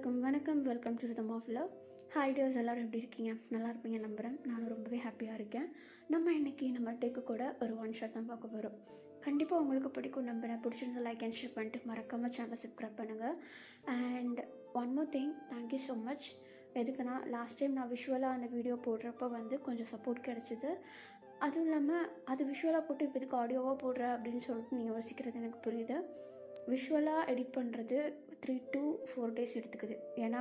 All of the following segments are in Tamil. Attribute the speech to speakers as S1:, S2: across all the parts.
S1: எல்லாருக்கும் வணக்கம். Welcome to the of love. Hi dears, எல்லோரும் எப்படி இருக்கீங்க? நல்லா இருப்பீங்க நம்புகிறேன். நானும் ரொம்பவே ஹாப்பியாக இருக்கேன். நம்ம இன்றைக்கி நம்ம டேக்கு கூட ஒரு ஒன் ஷாட் தான் பார்க்க போகிறோம். கண்டிப்பாக உங்களுக்கு பிடிக்கும் நம்புகிறேன். பிடிச்சிருந்தா லைக் அண்ட் ஷேர் பண்ணிட்டு மறக்காமல் சேனலை சப்ஸ்கிரைப் பண்ணுங்கள். And one more thing, thank you so much. எதுக்குன்னா லாஸ்ட் டைம் நான் விஷுவலாக அந்த வீடியோ போடுறப்போ கொஞ்சம் சப்போர்ட் கிடச்சிது. அதுவும் இல்லாமல் அது விஷுவலாக போட்டு இப்போ இதுக்கு ஆடியோவாக போடுற அப்படின்னு சொல்லிட்டு நீங்கள் யோசிக்கிறது எனக்கு புரியுது. விஷுவலாக எடிட் பண்ணுறது 3 to 4 days எடுத்துக்குது. ஏன்னா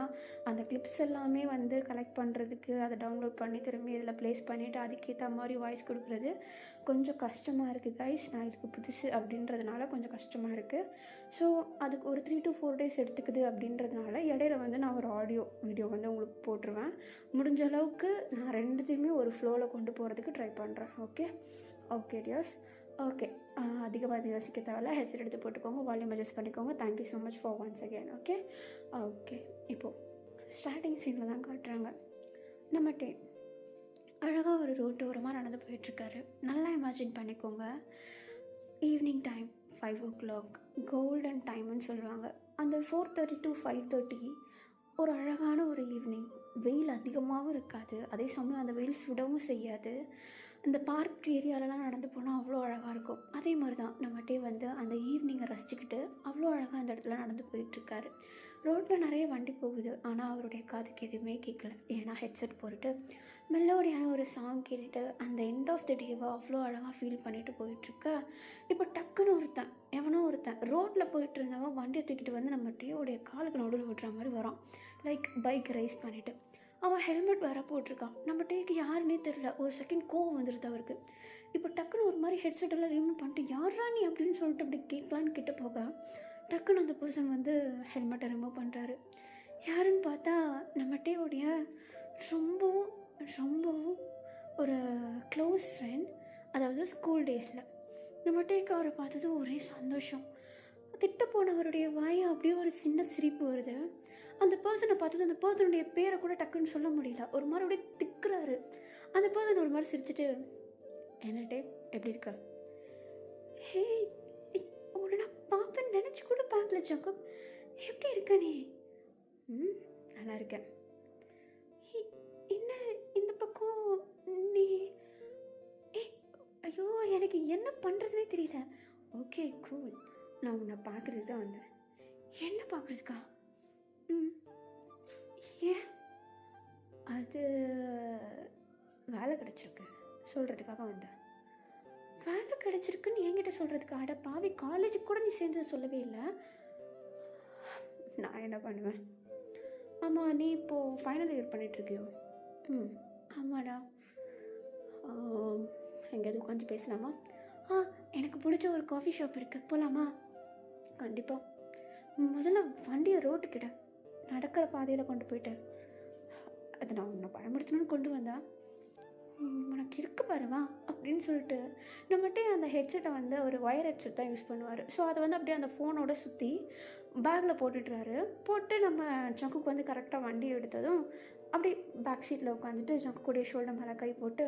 S1: அந்த கிளிப்ஸ் எல்லாமே கலெக்ட் பண்ணுறதுக்கு அதை டவுன்லோட் பண்ணி திரும்பி இதில் ப்ளேஸ் பண்ணிவிட்டு அதுக்கேற்ற மாதிரி வாய்ஸ் கொடுக்குறது கொஞ்சம் கஷ்டமாக இருக்குது கைஸ். நான் இதுக்கு புதுசு அப்படின்றதுனால கொஞ்சம் கஷ்டமாக இருக்குது. ஸோ அதுக்கு ஒரு 3 to 4 days எடுத்துக்குது அப்படின்றதுனால இடையில நான் ஒரு ஆடியோ வீடியோ உங்களுக்கு போட்டுருவேன். முடிஞ்ச அளவுக்கு நான் ரெண்டுத்தையுமே ஒரு ஃப்ளோவில் கொண்டு போகிறதுக்கு ட்ரை பண்ணுறேன். Okay tears. ஓகே, அதிகமாக யோசிக்க தேவையில்ல. ஹெட்செட் எடுத்து போட்டுக்கோங்க, வால்யூம் அட்ஜஸ்ட் பண்ணிக்கோங்க. Thank you so much for once again. Okay இப்போது ஸ்டார்டிங் சீனில் தான் காட்டுறாங்க. நம்மகிட்ட அழகாக ஒரு ரோட்டு ஓரமாக நடந்து போயிட்டுருக்காரு. நல்லா இமேஜின் பண்ணிக்கோங்க. ஈவினிங் டைம் 5 o'clock கோல்டன் டைம்னு சொல்லுவாங்க. அந்த 4:30 to 5:30 ஒரு அழகான ஒரு ஈவினிங். வெயில் அதிகமாகவும் இருக்காது, அதே சமயம் அந்த வெயில் சுடவும் செய்யாது. இந்த பார்க் ஏரியாலலாம் நடந்து போனால் அவ்வளோ அழகாக இருக்கும். அதே மாதிரி தான் நம்மகிட்டே அந்த ஈவினிங்கை ரசிச்சுக்கிட்டு அவ்வளோ அழகாக அந்த இடத்துல நடந்து போயிட்டுருக்காரு. ரோட்டில் நிறைய வண்டி போகுது, ஆனால் அவருடைய காதுக்கு எதுவுமே கேட்கல. ஏன்னா ஹெட்செட் போட்டுட்டு மெலோடியான ஒரு சாங் கேட்டுட்டு அந்த எண்ட் ஆஃப் த டேவை அவ்வளோ அழகாக ஃபீல் பண்ணிட்டு போயிட்டுருக்க. இப்போ டக்குன்னு எவனோ ஒருத்தன் ரோட்டில் போயிட்டு இருந்தவன் வண்டியை தூக்கிட்டு நம்ம டேவோடைய காலுக்கு நடுவில் விடுற மாதிரி வரான். லைக் பைக் ரைஸ் பண்ணிவிட்டு அவன் ஹெல்மெட் வேறு போட்டிருக்கான். நம்ம டேக்கு யாருன்னே தெரில. ஒரு செகண்ட் கோவம் வந்துடுது அவருக்கு. இப்போ டக்குன்னு ஒரு மாதிரி ஹெட்செட்டெல்லாம் ரிமூவ் பண்ணிட்டு யாரா நீ அப்படின்னு சொல்லிட்டு அப்படி கேட்கலான்னு கிட்ட போக டக்குன்னு அந்த பர்சன் ஹெல்மெட்டை ரிமூவ் பண்ணுறாரு. யாருன்னு பார்த்தா நம்ம டேவுடைய ரொம்பவும் ரொம்பவும் ஒரு க்ளோஸ் ஃப்ரெண்ட். அதாவது ஸ்கூல் டேஸில் நம்ம டேக்கு அவரை பார்த்தது ஒரே சந்தோஷம். திட்ட போனவருடைய வாயை அப்படியே ஒரு சின்ன சிரிப்பு வருது. அந்த பர்சனை பார்த்தது அந்த பர்சனுடைய பேரை கூட டக்குன்னு சொல்ல முடியல. ஒரு மாதிரி அப்படியே திக்குறாரு. அந்த பர்சன் ஒரு மாதிரி சிரிச்சுட்டு, என்னட்டே எப்படி இருக்க? ஹே, உன்னை நான் பார்ப்பேன்னு நினச்சி கூட பார்க்கல ஜாக்கப். எப்படி இருக்க நீ? நல்லா இருக்கேன். என்ன இந்த பக்கம் நீ? ஐயோ, எனக்கு என்ன பண்ணுறதுனே தெரியல. ஓகே கூல், நான் உன்னை பார்க்குறது தான் வந்தேன். என்ன பார்க்குறதுக்கா? ஏன்? அது வேலை கிடச்சிருக்கு சொல்கிறதுக்காக வந்தேன். வேலை கிடச்சிருக்குன்னு என்கிட்ட சொல்கிறதுக்கு? அட பாவி, காலேஜுக்கு கூட நீ சேர்ந்து சொல்லவே இல்லை. நான் என்ன பண்ணுவேன்? ஆமாம், நீ இப்போது ஃபைனல் இயர் பண்ணிகிட்ருக்கியோ? ஆமாடா. எங்கேயாவது உட்காந்து பேசலாமா? எனக்கு பிடிச்ச ஒரு காஃபி ஷாப் இருக்குது, போகலாமா? கண்டிப்பாக. முதல்ல வண்டியை ரோட்டுக்கிட்ட நடக்கிற பாதையில் கொண்டு போயிட்டேன். அது நான் உன்னை பயமுடுத்தணும்னு கொண்டு வந்தேன். உனக்கு இருக்கு பாருவா அப்படின்னு சொல்லிட்டு நம்மகிட்டே அந்த ஹெட்செட்டை ஒரு ஒயர் ஹெட்செட் தான் யூஸ் பண்ணுவார். ஸோ அதை அப்படியே அந்த ஃபோனோட சுற்றி பேக்கில் போட்டுட்டுறாரு. போட்டு நம்ம ஜங்குக்கு கரெக்டாக வண்டி எடுத்ததும் அப்படியே பேக் சீட்டில் உட்காந்துட்டு ஜங்குடைய ஷோல்டர் மேலே கை போட்டு,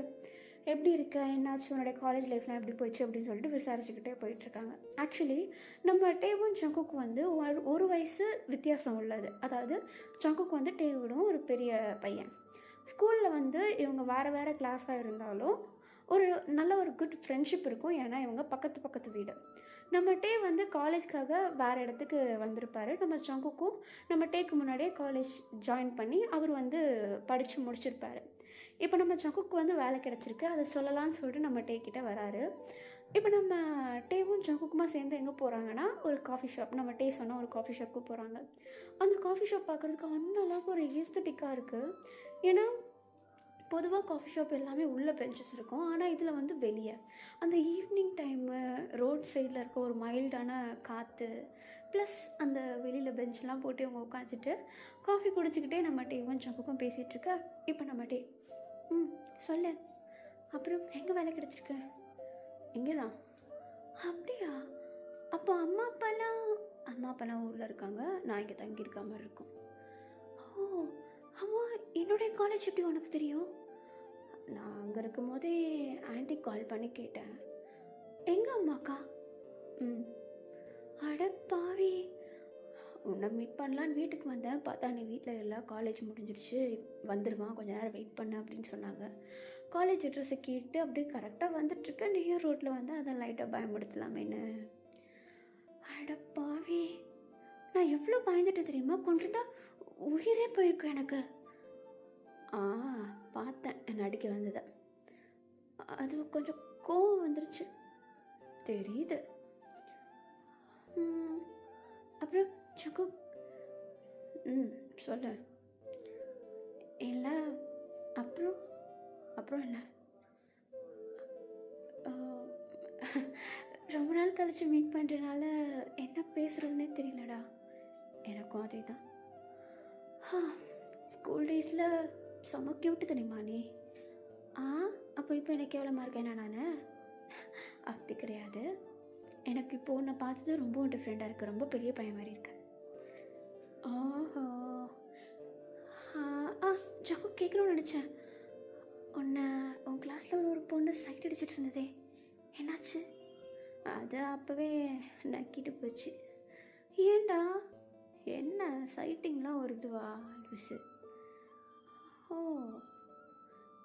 S1: எப்படி இருக்க, என்னாச்சு, உன்னுடைய காலேஜ் லைஃப்லாம் எப்படி போயிடுச்சு அப்படின்னு சொல்லிட்டு விசாரிச்சுக்கிட்டே போயிட்டுருக்காங்க. ஆக்சுவலி நம்ம டேவும் ஜங்குக்கு ஒரு வயசு வித்தியாசம் உள்ளது. அதாவது ஜங்குக்கு டேவிடும் ஒரு பெரிய பையன். ஸ்கூலில் இவங்க வேறு கிளாஸாக இருந்தாலும் ஒரு நல்ல ஒரு குட் ஃப்ரெண்ட்ஷிப் இருக்கும். ஏன்னா இவங்க பக்கத்து வீடு. நம்ம டே காலேஜ்க்காக வேறு இடத்துக்கு வந்திருப்பார். நம்ம ஜங்குக்கும் நம்ம டேக்கு முன்னாடியே காலேஜ் ஜாயின் பண்ணி அவர் படித்து முடிச்சிருப்பார். இப்போ நம்ம ஜங்குக்கு வேலை கிடச்சிருக்கு, அதை சொல்லலான்னு சொல்லிட்டு நம்ம டே கிட்டே வராரு. இப்போ நம்ம டேவும் ஜங்குக்குமா சேர்ந்து எங்கே போகிறாங்கன்னா ஒரு காஃபி ஷாப். நம்ம டே சொன்னால் ஒரு காஃபி ஷாப்புக்கு போகிறாங்க. அந்த காஃபி ஷாப் பார்க்குறதுக்கு அந்த அளவுக்கு ஒரு ஏஸ்தட்டிக்காக இருக்குது. ஏன்னா பொதுவாக காஃபி ஷாப் எல்லாமே உள்ளே பெஞ்சஸ் இருக்கும், ஆனால் இதில் வெளியே அந்த ஈவினிங் டைமு ரோட் சைடில் இருக்க ஒரு மைல்டான காற்று ப்ளஸ் அந்த வெளியில் பெஞ்செலாம் போட்டு இவங்க உட்காந்துட்டு காஃபி குடிச்சிக்கிட்டே நம்ம டேவும் ஜங்குக்கும் பேசிகிட்ருக்க. இப்போ நம்ம டே சொல்லு, அப்புறம் எங்கே வேலை கிடச்சிருக்கு? இங்கே தான். அப்படியா? அப்போ அம்மா அப்பாலாம் ஊரில் இருக்காங்க, நான் இங்கே தங்கியிருக்க மாதிரி இருக்கும். ஓ ஆமாம், என்னுடைய காலேஜ் எப்படி உனக்கு தெரியும்? நான் அங்கே இருக்கும் போதே ஆன்ட்டி கால் பண்ணி கேட்டேன். எங்கள் அம்மாக்கா? அட பாவி, உன்னை மீட் பண்ணலான்னு வீட்டுக்கு வந்தேன், பார்த்தா நீ வீட்டில் இல்லை, காலேஜ் முடிஞ்சிடுச்சு, வந்துடுவான், கொஞ்ச நேரம் வெயிட் பண்ண அப்படின்னு சொன்னாங்க. காலேஜ் அட்ரஸை கேட்டு அப்படியே கரெக்டாக வந்துட்டுருக்கேன், நீயும் ரோட்டில் வந்து அதை லைட்டாக பயன்படுத்தலாமேன்னு. அட பாவி, நான் எவ்வளோ பயந்துட்டு தெரியுமா, கொண்டுதான் உயிரே போயிருக்கேன் எனக்கு. பார்த்தேன் என்னை அடிக்க வந்ததை, அது கொஞ்சம் கோவம் வந்துருச்சு தெரியுது. அப்புறம் சக்கு சொல்லு. இல்லை அப்புறம் அப்புறம் என்ன, ரொம்ப நாள் கழிச்சு மீட் பண்ணுறதுனால என்ன பேசுகிறதுனே தெரியலடா. எனக்கும் அதே தான். ஸ்கூல் டேஸில் செம்ம க்யூட்டு தெரியுமா நீ? அப்போ இப்போ எனக்கு எவ்வளோ இருக்கேனா நான்? அப்படி கிடையாது, எனக்கு இப்போ உன்னை பார்த்தது ரொம்ப டிஃப்ரெண்ட்டாக இருக்குது, ரொம்ப பெரிய பையன் மாதிரி இருக்கு. ஆஹா, ஜக்கு கேட்கணும்னு நினச்சேன். உன் கிளாஸில் ஒரு பொண்ணு சைட் அடிச்சிட்டு இருந்ததே, என்னாச்சு? அது அப்போவே நக்கிட்டு போச்சு. ஏண்டா, என்ன சைட்டிங்லாம் ஒரு இதுவா லூஸு? ஓ,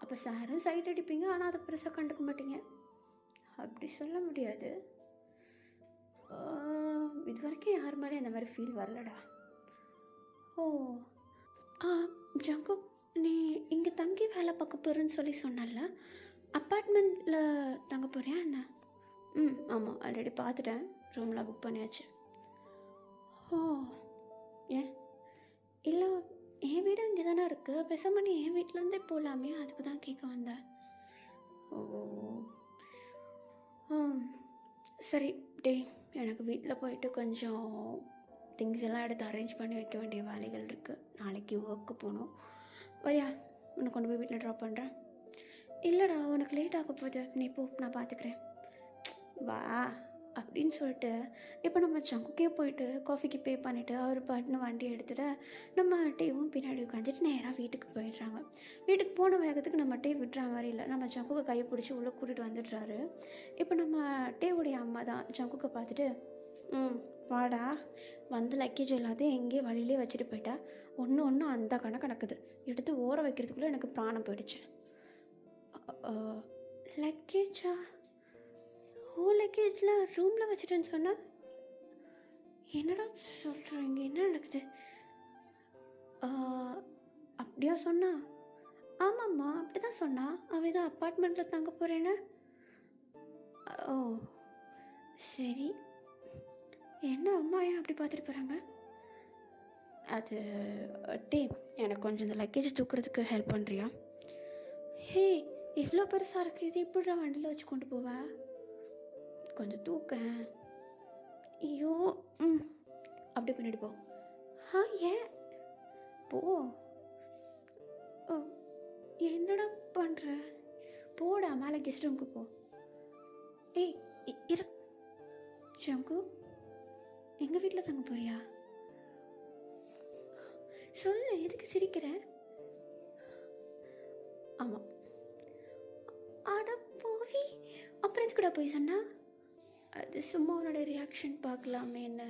S1: அப்போ சாரும் சைட் அடிப்பீங்க, ஆனால் அதை பெருசாக கண்டுக்க மாட்டீங்க. அப்படி சொல்ல முடியாது, இது வரைக்கும் யார் மேலே அந்த மாதிரி ஃபீல் வரலடா. ஓ, ஜங்கு, நீ இங்கே தங்கி வேலை பார்க்க போகிறேன்னு சொல்லி சொன்னல, அப்பார்ட்மெண்ட்டில் தங்க போறியா என்ன? ஆமாம், ஆல்ரெடி பார்த்துட்டேன், ரூம்லாம் புக் பண்ணியாச்சு. ஓ, ஏன் இல்லை, என் வீடு இங்கே தானே இருக்குது, பேசாம நீ என் வீட்டிலேருந்தே போகலாமே, அதுக்கு தான் கேட்க வந்தேன். ஓ, சரி டே, எனக்கு வீட்டில் போயிட்டு கொஞ்சம் திங்ஸ் எல்லாம் எடுத்து அரேஞ்ச் பண்ணி வைக்க வேண்டிய வேலைகள் இருக்குது, நாளைக்கு ஒர்க்கு போகணும். வரியா, உன்னை கொண்டு போய் வீட்டில் ட்ராப் பண்ணுறேன். இல்லைடா, உனக்கு லேட் ஆக போகுது, நீ போ, நான் பார்த்துக்கிறேன், வா அப்படின்னு சொல்லிட்டு இப்போ நம்ம சங்குக்கே போயிட்டு காஃபிக்கு பே பண்ணிவிட்டு அவர் பாட்டுன்னு வண்டி எடுத்துகிட்டு நம்ம டேவும் பின்னாடி உட்காந்துட்டு நேராக வீட்டுக்கு போயிடுறாங்க. வீட்டுக்கு போன வேகத்துக்கு நம்ம டே விட்டுற மாதிரி இல்லை, நம்ம சங்குக்கை கையை பிடிச்சி உள்ளே கூட்டிகிட்டு வந்துடுறாரு. இப்போ நம்ம டேவுடைய அம்மா தான் சங்குக்கை பார்த்துட்டு, வாடா, வந்து லக்கேஜ் எல்லாத்தையும் எங்கேயே வழியிலே வச்சுட்டு போயிட்டா, ஒன்று அந்த கணக்குது, எடுத்து ஓர வைக்கிறதுக்குள்ளே எனக்கு பிராணம் போயிடுச்சு. லக்கேஜா? ஓ, லக்கேஜில் ரூமில் வச்சுட்டேன்னு சொன்னால் என்னடா சொல்கிறீங்க, என்ன நடக்குது? அப்படியா சொன்னா? ஆமாம்மா, அப்படி தான் சொன்னா, அவள் தான் அப்பார்ட்மெண்ட்டில் தங்க போகிறேன்னு. ஓ சரி, என்ன அம்மா ஏன் அப்படி பார்த்துட்டு போகிறாங்க? அது டே, எனக்கு கொஞ்சம் இந்த லக்கேஜ் தூக்குறதுக்கு ஹெல்ப் பண்ணுறியா? ஹே, இவ்வளோ பெருசாக இருக்குது, இது எப்படிடா வண்டியில் வச்சு கொண்டு போவேன்? கொஞ்சம் தூக்க. ஐயோ, அப்படி பண்ணிட்டு போ. ஏன் போ. என்னடா பண்ணுற? போடா, மேலே கெஸ்ட் ரூமுக்கு போ. ஏய் இரு ஜங்கு, எங்கள் வீட்டில் தங்க போறியா? சொல்லு, எதுக்கு சிரிக்கிற? ஆமாம். அட போவி, அப்புறம் எதுக்குடா போய் சொன்னா? அது சும்மா உன்னோட ரியாக்ஷன் பார்க்கலாமே என்ன.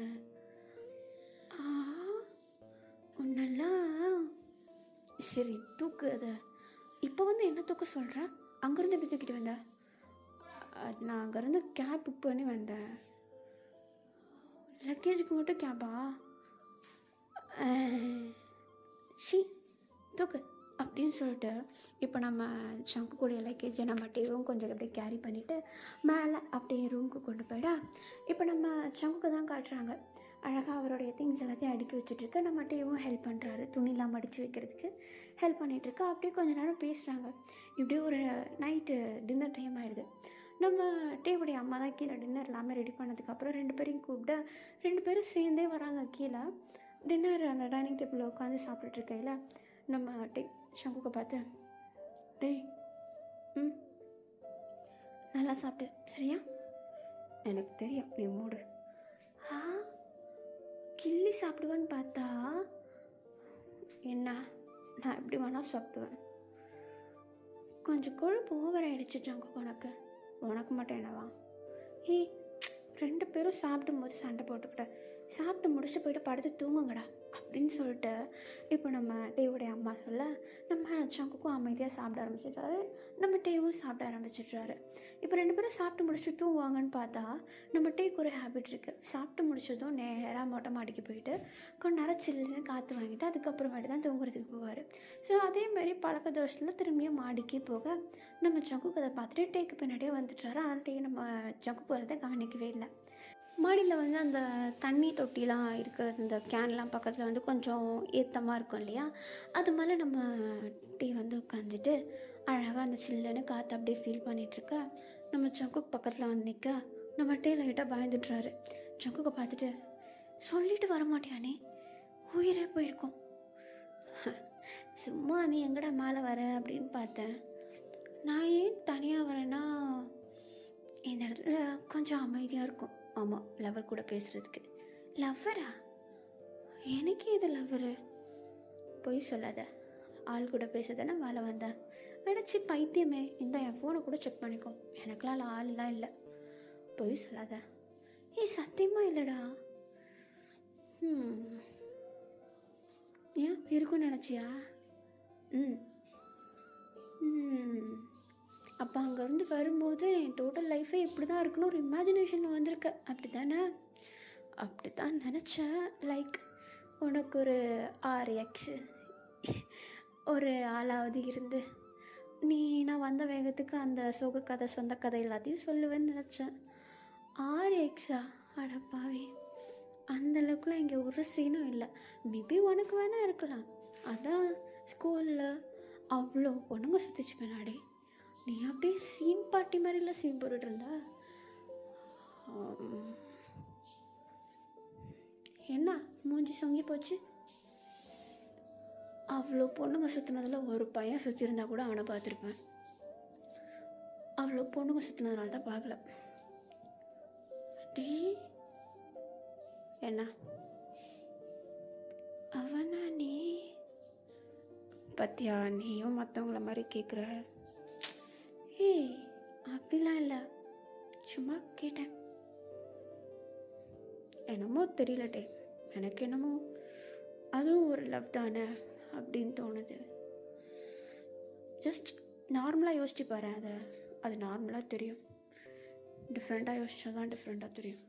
S1: உன்னெல்லாம் சரி தூக்கு அதை. இப்போ வந்து என்ன தூக்க சொல்கிறேன்? அங்கேருந்து எப்படி தூக்கிட்டு வந்தேன்? நான் அங்கேருந்து கேப் புக் பண்ணி வந்தேன். லக்கேஜுக்கு மட்டும் கேபா? ஷீ, தூக்கு அப்படின்னு சொல்லிட்டு இப்போ நம்ம சங்கு கூடிய லக்கேஜை நம்ம டேவும் கொஞ்சம் அப்படியே கேரி பண்ணிவிட்டு மேலே அப்படியே ரூமுக்கு கொண்டு போயிடா. இப்போ நம்ம சங்குக்கு தான் காட்டுறாங்க, அழகாக அவருடைய திங்ஸ் எல்லாத்தையும் அடுக்கி வச்சுட்ருக்கு. நம்ம டேவும் ஹெல்ப் பண்ணுறாரு, துணிலாம் மடித்து வைக்கிறதுக்கு ஹெல்ப் பண்ணிகிட்ருக்கு. அப்படியே கொஞ்சம் நேரம் பேசுகிறாங்க. இப்படியே ஒரு நைட்டு டின்னர் டைம் ஆகிடுது. நம்ம டேவுடைய அம்மா தான் கீழே டின்னர் எல்லாமே ரெடி பண்ணதுக்கப்புறம் 2 பேரையும் கூப்பிட்டு 2 பேரும் சேர்ந்தே வராங்க கீழே. டின்னர் அந்த டைனிங் டேபிளில் உட்காந்து சாப்பிட்டுட்ருக்கையில் நம்ம டே சங்குக்கை பார்த்து, டேய் நல்லா சாப்பிட்டு சரியா? எனக்கு தெரியும் நீ மூடு. கிள்ளி சாப்பிடுவேன்னு பார்த்தா என்ன, நான் எப்படி வேணால் சாப்பிடுவேன். கொஞ்சம் கொழுப்பு ஓவர் ஆகிடுச்சு சங்குக்கு, உனக்கு மட்டும் என்னவா? 2 பேரும் சாப்பிடும்போது சண்டை போட்டுக்கிட்ட சாப்பிட்டு முடிச்சுட்டு போயிட்டு படுத்து தூங்குங்கடா அப்படின்னு சொல்லிட்டு இப்போ நம்ம டேவுடைய அம்மா சொல்ல நம்ம சங்குக்கும் அமைதியாக சாப்பிட ஆரம்பிச்சிட்டாரு, நம்ம டேவும் சாப்பிட ஆரம்பிச்சிட்றாரு. இப்போ 2 பேரும் சாப்பிட்டு முடிச்சு தூங்குவாங்கன்னு பார்த்தா நம்ம டேக்கு ஒரு ஹேபிட் இருக்குது. சாப்பிட்டு முடிச்சதும் நேராக மொட்டை மாடிக்கு போயிட்டு கொஞ்ச நேரம் சில்லுன்னு காற்று வாங்கிட்டு அதுக்கப்புறமேட்டு தான் தூங்குறதுக்கு போவார். ஸோ அதேமாரி பழக்க தோஷத்தில் திரும்பியும் மாடிக்கு போக நம்ம சங்குக்கு அதை பார்த்துட்டு டேக்கு பின்னாடியே வந்துட்டாரு. ஆனால் டே நம்ம சங்குக்கு வரதை கவனிக்கவே இல்லை. மாடியில் வந்து அந்த தண்ணி தொட்டிலாம் இருக்கிற இந்த கேன்லாம் பக்கத்தில் வந்து கொஞ்சம் ஏத்தமாக இருக்கும் இல்லையா, அது மேலே நம்ம டீ வந்து உட்காந்துட்டு அழகாக அந்த சில்லுன்னு காற்று அப்படியே ஃபீல் பண்ணிகிட்ருக்க நம்ம சங்குக்கு பக்கத்தில் வந்து நிற்க நம்ம டீ லைட்டாக பயந்துட்டுறாரு. சங்குக்கை பார்த்துட்டு சொல்லிட்டு வரமாட்டியா நீ, உயிரே போயிருக்கோம். சும்மா நீ எங்கடா மேலே வர அப்படின்னு பார்த்தேன். நான் ஏன் தனியாக வரேன்னா இந்த இடத்துல கொஞ்சம் அமைதியாக இருக்கும். ஆமாம், லவர் கூட பேசுகிறதுக்கு. லவ்வரா? எனக்கு இது லவ்வரு? பொய் சொல்லாத, ஆள் கூட பேசுதானே வேலை வந்தேன். அடைச்சி பைத்தியமே, இந்த என் ஃபோனை கூட செக் பண்ணிக்கோ, எனக்குலாம் ஆள்லாம் இல்லை. பொய் சொல்லாத. சத்தியமாக இல்லைடா. ஏன் இருக்குன்னு நினச்சியா? அப்போ அங்கேருந்து வரும்போது என் டோட்டல் லைஃபே இப்படி தான் இருக்குன்னு ஒரு இமேஜினேஷனில் வந்திருக்க, அப்படி தானே? அப்படி தான் நினச்சேன். லைக் உனக்கு ஒரு 6 ஒரு ஆளாவது இருந்து நீ நான் வந்த வேகத்துக்கு அந்த சோக கதை சொந்த கதை எல்லாத்தையும் சொல்லுவேன்னு நினச்சேன். 6 அடப்பாவே, அந்தளவுக்குலாம் இங்கே ஒரு சீனும் இல்லை. மேபி உனக்கு வேணால் இருக்கலாம். அதான் ஸ்கூலில் அவ்வளோ பொண்ணுங்க சுற்றிச்சு பின்னாடி, நீ அப்படியே சீன் பாட்டி மாதிரிலாம் சீன் போட்டுட்டு இருந்தா. என்ன மூஞ்சி சொங்கி போச்சு? அவ்வளோ பொண்ணுங்க சுற்றினதில் ஒரு பையன் சுற்றிருந்தா கூட அவனை பார்த்துருப்பேன். அவ்வளோ பொண்ணுங்க சுற்றினதுனால தான் பார்க்கல. டே என்ன அவனா நீ? பத்தியா, நீயும் மற்றவங்கள மாதிரி கேட்குற. ஏய் அப்படிலாம் இல்லை, சும்மா கேட்டேன். என்னமோ தெரியலட்டே, எனக்கு என்னமோ அதுவும் ஒரு லவ் தானே அப்படின்னு தோணுது. ஜஸ்ட் நார்மலாக யோசிச்சு பாரு, அது நார்மலாக தெரியும். டிஃப்ரெண்ட்டாக யோசிச்சா தான் டிஃப்ரெண்ட்டாக தெரியும்.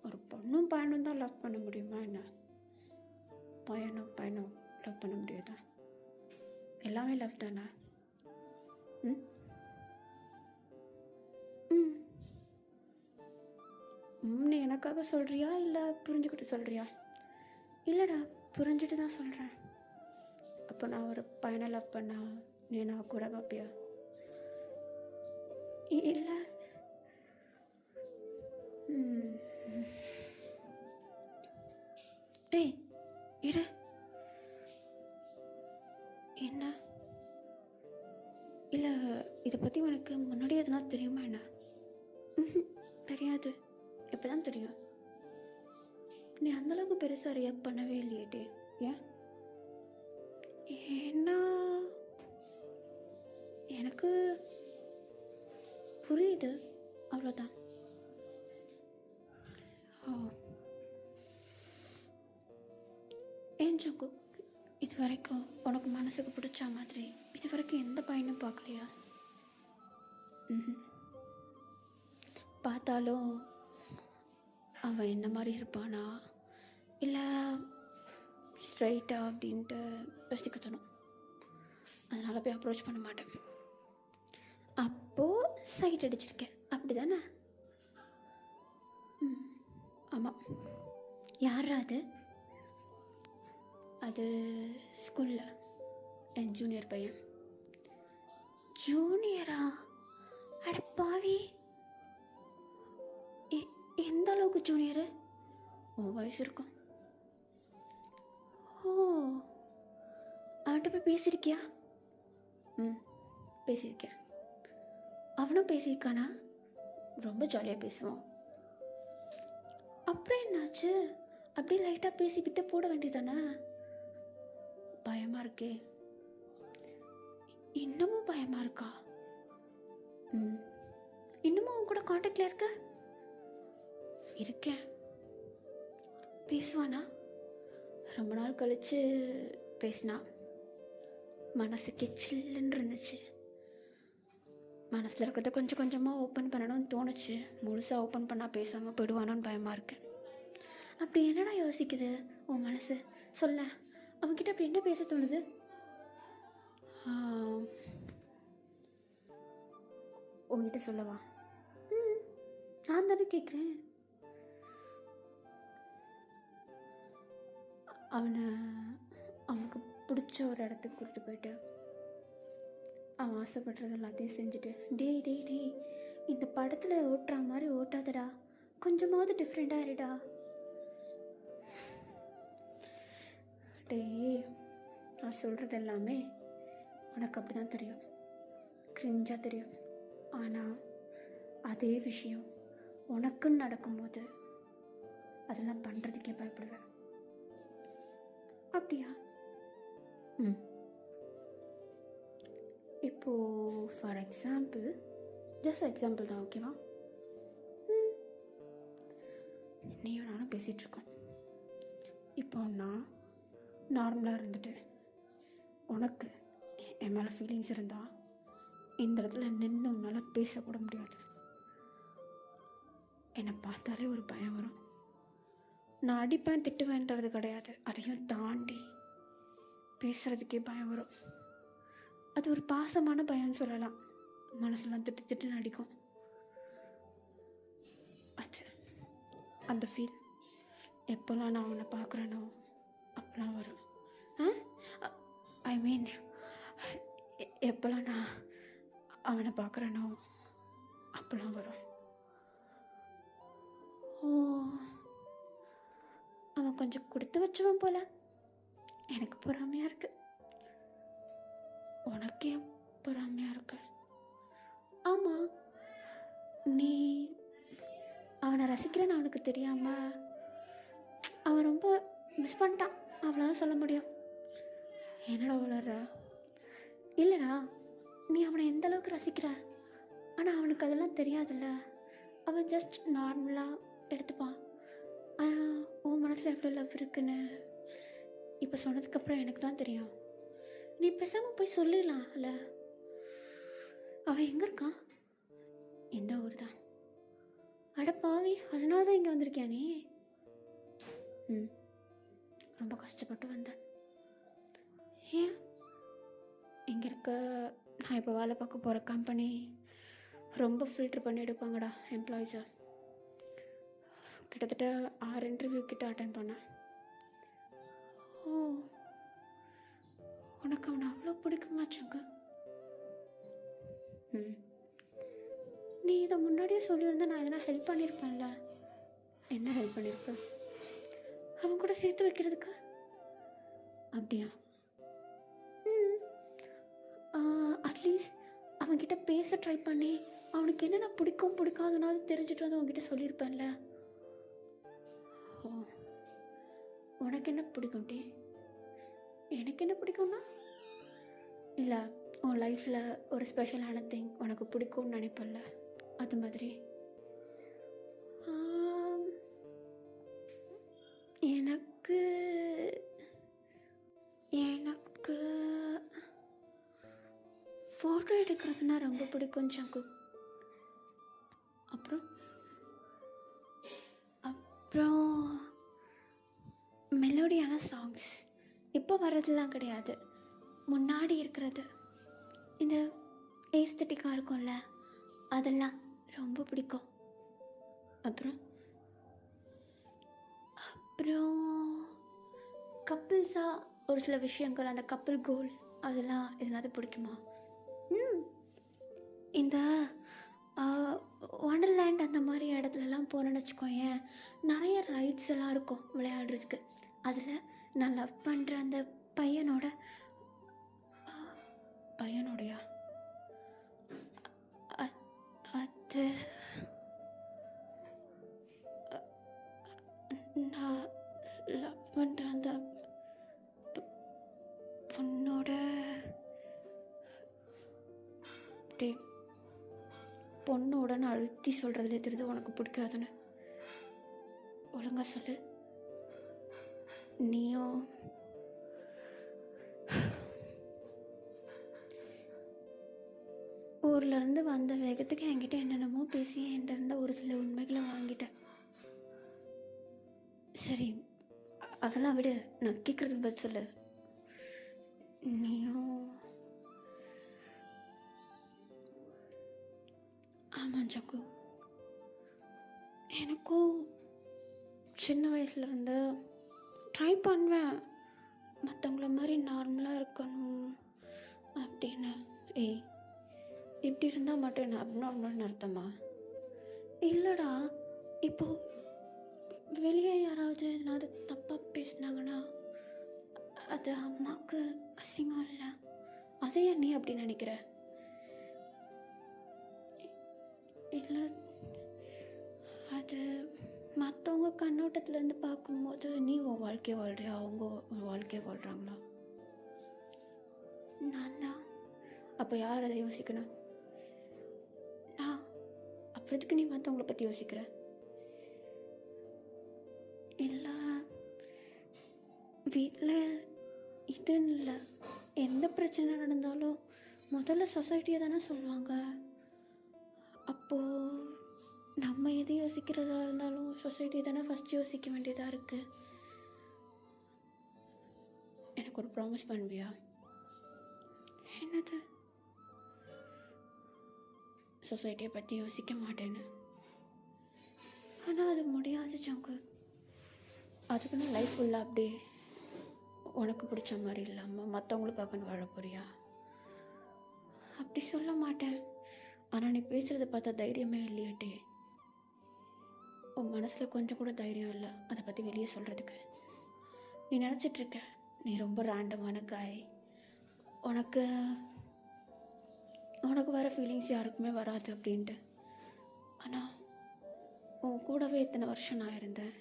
S1: ஒரு பொண்ணும் பையனும் தான் லவ் பண்ண முடியுமா என்ன? பையனும் லவ் பண்ண முடியாதா? எல்லாமே லவ் தானே? நீ எனக்காக சொல்கிறியா இல்லை புரிஞ்சுக்கிட்டு சொல்கிறியா? இல்லைடா, புரிஞ்சுட்டு தான் சொல்கிறேன். அப்போ நான் ஒரு பையனை லவ் பண்ணா நீ நான் கூட பார்ப்பியா? இல்லை. ஏய் இரு. என்ன? இல்லை, இதை பற்றி உனக்கு முன்னாடி எதுனா தெரியுமா என்ன? தெரியாது. இப்போ தான் தெரியும். நீ அந்தளவுக்கு பெருசாக ரியாக்ட் பண்ணவே இல்லையேட்டே. ஏன்? ஏன்னா எனக்கு புரியுது, அவ்வளோதான். ஏன் சங்கு, இது வரைக்கும் உனக்கு மனசுக்கு பிடிச்ச மாதிரி இது வரைக்கும் எந்த பையனும் பார்க்கலையா? பார்த்தாலும் அவன் என்ன மாதிரி இருப்பானா இல்லை ஸ்ட்ரைட்டா அப்படின்ட்டு யோசிக்க தோணும். அதனால் போய் அப்ரோச் பண்ண மாட்டேன். அப்போது சைட் அடிச்சிருக்கேன், அப்படி தானே? ஆமாம். யாரா அது? அது ஸ்கூலில் என் ஜூனியர் பையன். ஜூனியரா? அட பாவி, எந்த அளவுக்கு ஜூனியரு? உன் வயசு இருக்கும். ஓ, அவன்கிட்ட போய் பேசியிருக்கியா? பேசியிருக்கேன். அவனும் பேசியிருக்கானா? ரொம்ப ஜாலியாக பேசுவான். அப்புறம் என்னாச்சு? அப்படியே லைட்டாக பேசிக்கிட்டு போட வேண்டியதானே? பயமாக இருக்கே. இன்னமும் பயமாக இருக்கா? இன்னமும் அவன் கூட காண்டாக்டில் இருக்கேன். பேசுவானா? ரொம்ப நாள் கழித்து பேசினா. மனசுக்கு சில்லுன்னு இருந்துச்சு. மனசில் இருக்கிறத கொஞ்சம் கொஞ்சமாக ஓப்பன் பண்ணணும்னு தோணுச்சு. முழுசாக ஓப்பன் பண்ணால் பேசாமல் போயிடுவானோன்னு பயமாக இருக்கு. அப்படி என்னடா யோசிக்குது உன் மனசு? சொல்ல. அவன்கிட்ட அப்படி என்ன பேச தோணுது? உங்ககிட்ட சொல்லவா? நான் தானே கேட்குறேன். அவனுக்கு பிடிச்ச ஒரு இடத்துக்கு கூப்பிட்டு போயிட்டு அவன் ஆசைப்படுறது எல்லாத்தையும் செஞ்சுட்டு, டேய் டேய் டேய் இந்த படத்தில் ஓட்டுற மாதிரி ஓட்டாதடா, கொஞ்சமாவது டிஃப்ரெண்ட்டாக இருடா. டேய் நான் சொல்கிறது எல்லாமே உனக்கு அப்படி தான் தெரியும், கிரிஞ்சாக தெரியும். ஆனால் அதே விஷயம் உனக்குன்னு நடக்கும்போது அதெல்லாம் பண்ணுறதுக்கே பயப்படுவேன். அப்படியா? இப்போது ஃபார் எக்ஸாம்பிள், ஜஸ்ட் எக்ஸாம்பிள் தான், ஓகேவா? நீயும் நானும் பேசிகிட்ருக்கோம். இப்போ நான் நார்மலாக இருந்துட்டு உனக்கு என் மேலே ஃபீலிங்ஸ் இருந்தால் இந்த இடத்துல நின்று உன்னால் பேசக்கூட முடியாது. என்னை பார்த்தாலே ஒரு பயம் வரும். நான் அடிப்பேன் திட்டுவேன்றது கிடையாது, அதையும் தாண்டி பேசுகிறதுக்கே பயம் வரும். அது ஒரு பாசமான பயம்னு சொல்லலாம். மனசுலாம் திட்டு திட்டுன்னு அடிக்கும். அது அந்த ஃபீல் எப்போல்லாம் நான் அவனை பார்க்குறேனோ அப்போலாம் வரும். ஐ மீன் எப்போல்லாம் நான் அவனை பார்க்குறேனோ அப்போலாம் வரும். ஓ, அவன் கொஞ்சம் கொடுத்து வச்சவன் போல. எனக்கு பொறாமையாக இருக்கு. உனக்கே பொறாமையாக இருக்கு. ஆமாம், நீ அவனை ரசிக்கிறேன்னு அவனுக்கு தெரியாமல் அவன் ரொம்ப மிஸ் பண்ணிட்டான், அவ்வளோதான் சொல்ல முடியும். என்னடா வளர்ற? இல்லைடா, நீ அவனை எந்த அளவுக்கு ரசிக்கிற, ஆனால் அவனுக்கு அதெல்லாம் தெரியாதுல்ல. அவன் ஜஸ்ட் நார்மலாக எடுத்துப்பான். ஆனால் உன் மனசில் எவ்வளோ லவ் இருக்குன்னு இப்போ சொன்னதுக்கப்புறம் எனக்கு தான் தெரியும். நீ பேசாமல் போய் சொல்லிடலாம் இல்லை? அவன் எங்கே இருக்கான்? எந்த ஊர் தான்? அட பாவி, அதனால தான் இங்கே வந்திருக்கியா நீ? ரொம்ப கஷ்டப்பட்டு வந்தேன். ஏன்? இங்கே இருக்க நான் இப்போ வேலை பார்க்க போகிற கம்பெனி ரொம்ப ஃபில்ட்ரு பண்ணி எடுப்பாங்கடா எம்ப்ளாயீஸை. கிட்டத்தட்ட 6 இன்டர்வியூ கிட்ட அட்டென்ட் பண்ணேன். ஓ, உனக்கு அவனை அவ்வளோ பிடிக்குமாச்சுங்க? நீ இதை முன்னாடியே சொல்லியிருந்தா நான் எதனா ஹெல்ப் பண்ணியிருப்பேன்ல. என்ன ஹெல்ப் பண்ணியிருப்பேன்? அவன் கூட சேர்த்து வைக்கிறதுக்கு. அப்படியா? அட்லீஸ்ட் அவன்கிட்ட பேச ட்ரை பண்ணி அவனுக்கு என்னென்ன பிடிக்கும் பிடிக்காதுனாவது தெரிஞ்சுட்டு வந்து அவன்கிட்ட சொல்லியிருப்பேன்ல. ஓ, உனக்கு என்ன பிடிக்கும் டி? எனக்கு என்ன பிடிக்கும்னா, இல்லை உன் லைஃப்பில் ஒரு ஸ்பெஷலான திங் உனக்கு பிடிக்கும்னு நினைப்பல்ல, அது மாதிரி. எனக்கு எனக்கு ஃபோட்டோ எடுக்கிறதுனா ரொம்ப பிடிக்கும் சங்கு. அப்புறம் மெலோடியான சாங்ஸ் இப்போ வர்றதுலாம் கிடையாது, முன்னாடி இருக்கிறது இந்த ஏஸ்தட்டிக்காக இருக்கும்ல, அதெல்லாம் ரொம்ப பிடிக்கும். அப்புறம் கப்பிள்ஸாக ஒரு சில விஷயங்கள், அந்த கப்பிள் கோல், அதெல்லாம் எதனாவது பிடிக்குமா? இந்த ஒண்டர்லேண்ட் அந்த மாதிரி இடத்துலலாம் போனேன்னு வச்சுக்கோயேன், நிறைய ரைட்ஸ் எல்லாம் இருக்கும் விளையாடுறதுக்கு. அதில் நான் லவ் பண்ணுற அந்த பையனோடையா அது நான் லவ் பண்ணுற அந்த பொண்ணோட பொண்ணோடன்னு அழுத்தி சொல்கிறதுலே தெரியுது உனக்கு பிடிக்காதுன்னு. ஒழுங்கா சொல்லு. நீயும் ஊர்லேருந்து வந்த வேகத்துக்கு என்கிட்ட என்னென்னமோ பேசி என்கிட்ட இருந்த ஒரு சில உண்மைகளை வாங்கிட்டேன். சரி, அதெல்லாம் விடு, நான் கேட்குறதுக்கு பதில் சொல்லு. நீயும் ஆமாம் ஜக்கு, எனக்கும் சின்ன வயசுலேருந்து ட்ரை பண்ணுவேன் மற்றவங்கள மாதிரி நார்மலாக இருக்கணும் அப்படின்னு. ஏய், இப்படி இருந்தால் மட்டும் என்ன அப்நார்மல்னு அர்த்தமா? இல்லைடா, இப்போது வெளியே யாராவது எதனாவது தப்பாக பேசினாங்கன்னா அது அம்மாவுக்கு அசிங்கம் இல்லை. அதையே நீ அப்படி நினைக்கிற? இல்லை, அது மற்றவங்க கண்ணோட்டத்துலேருந்து பார்க்கும்போது நீ உன் வாழ்க்கையை வாழ்றியா, அவங்க உன் வாழ்க்கையை வாழ்கிறாங்களா? நான் தான். அப்போ யார் அதை யோசிக்கணும்? நான். அப்புறத்துக்கு நீ மற்றவங்கள பற்றி யோசிக்கிற? இல்லை, வீட்டில் இதுன்னு இல்லை, எந்த பிரச்சனை நடந்தாலும் முதல்ல சொசைட்டியை தானே சொல்லுவாங்க. அப்போது நம்ம எது யோசிக்கிறதா இருந்தாலும் சொசைட்டி தானே ஃபஸ்ட் யோசிக்க வேண்டியதாக இருக்குது. எனக்கு ஒரு ப்ராமிஸ் பண்ணுவியா? என்னது? சொசைட்டியை பற்றி யோசிக்க மாட்டேன்னு. ஆனால் அது முடியாது ஜங்கு. அதுக்குன்னு லைஃப் ஃபுல்லாக அப்படியே உனக்கு பிடிச்ச மாதிரி இல்லாமல் மற்றவங்களுக்காக வாழ போறியா? அப்படி சொல்ல மாட்டேன். ஆனால் நீ பேசுகிறத பார்த்தா தைரியமே இல்லையாட்டே. உன் மனசில் கொஞ்சம் கூட தைரியம் இல்லை அதை பற்றி வெளியே சொல்கிறதுக்கு. நீ நினச்சிட்ருக்க நீ ரொம்ப ரேண்டமான காய், உனக்கு வர ஃபீலிங்ஸ் யாருக்குமே வராது அப்படின்ட்டு. ஆனால் உன் கூடவே இத்தனை வருஷம் நான் இருந்தேன்.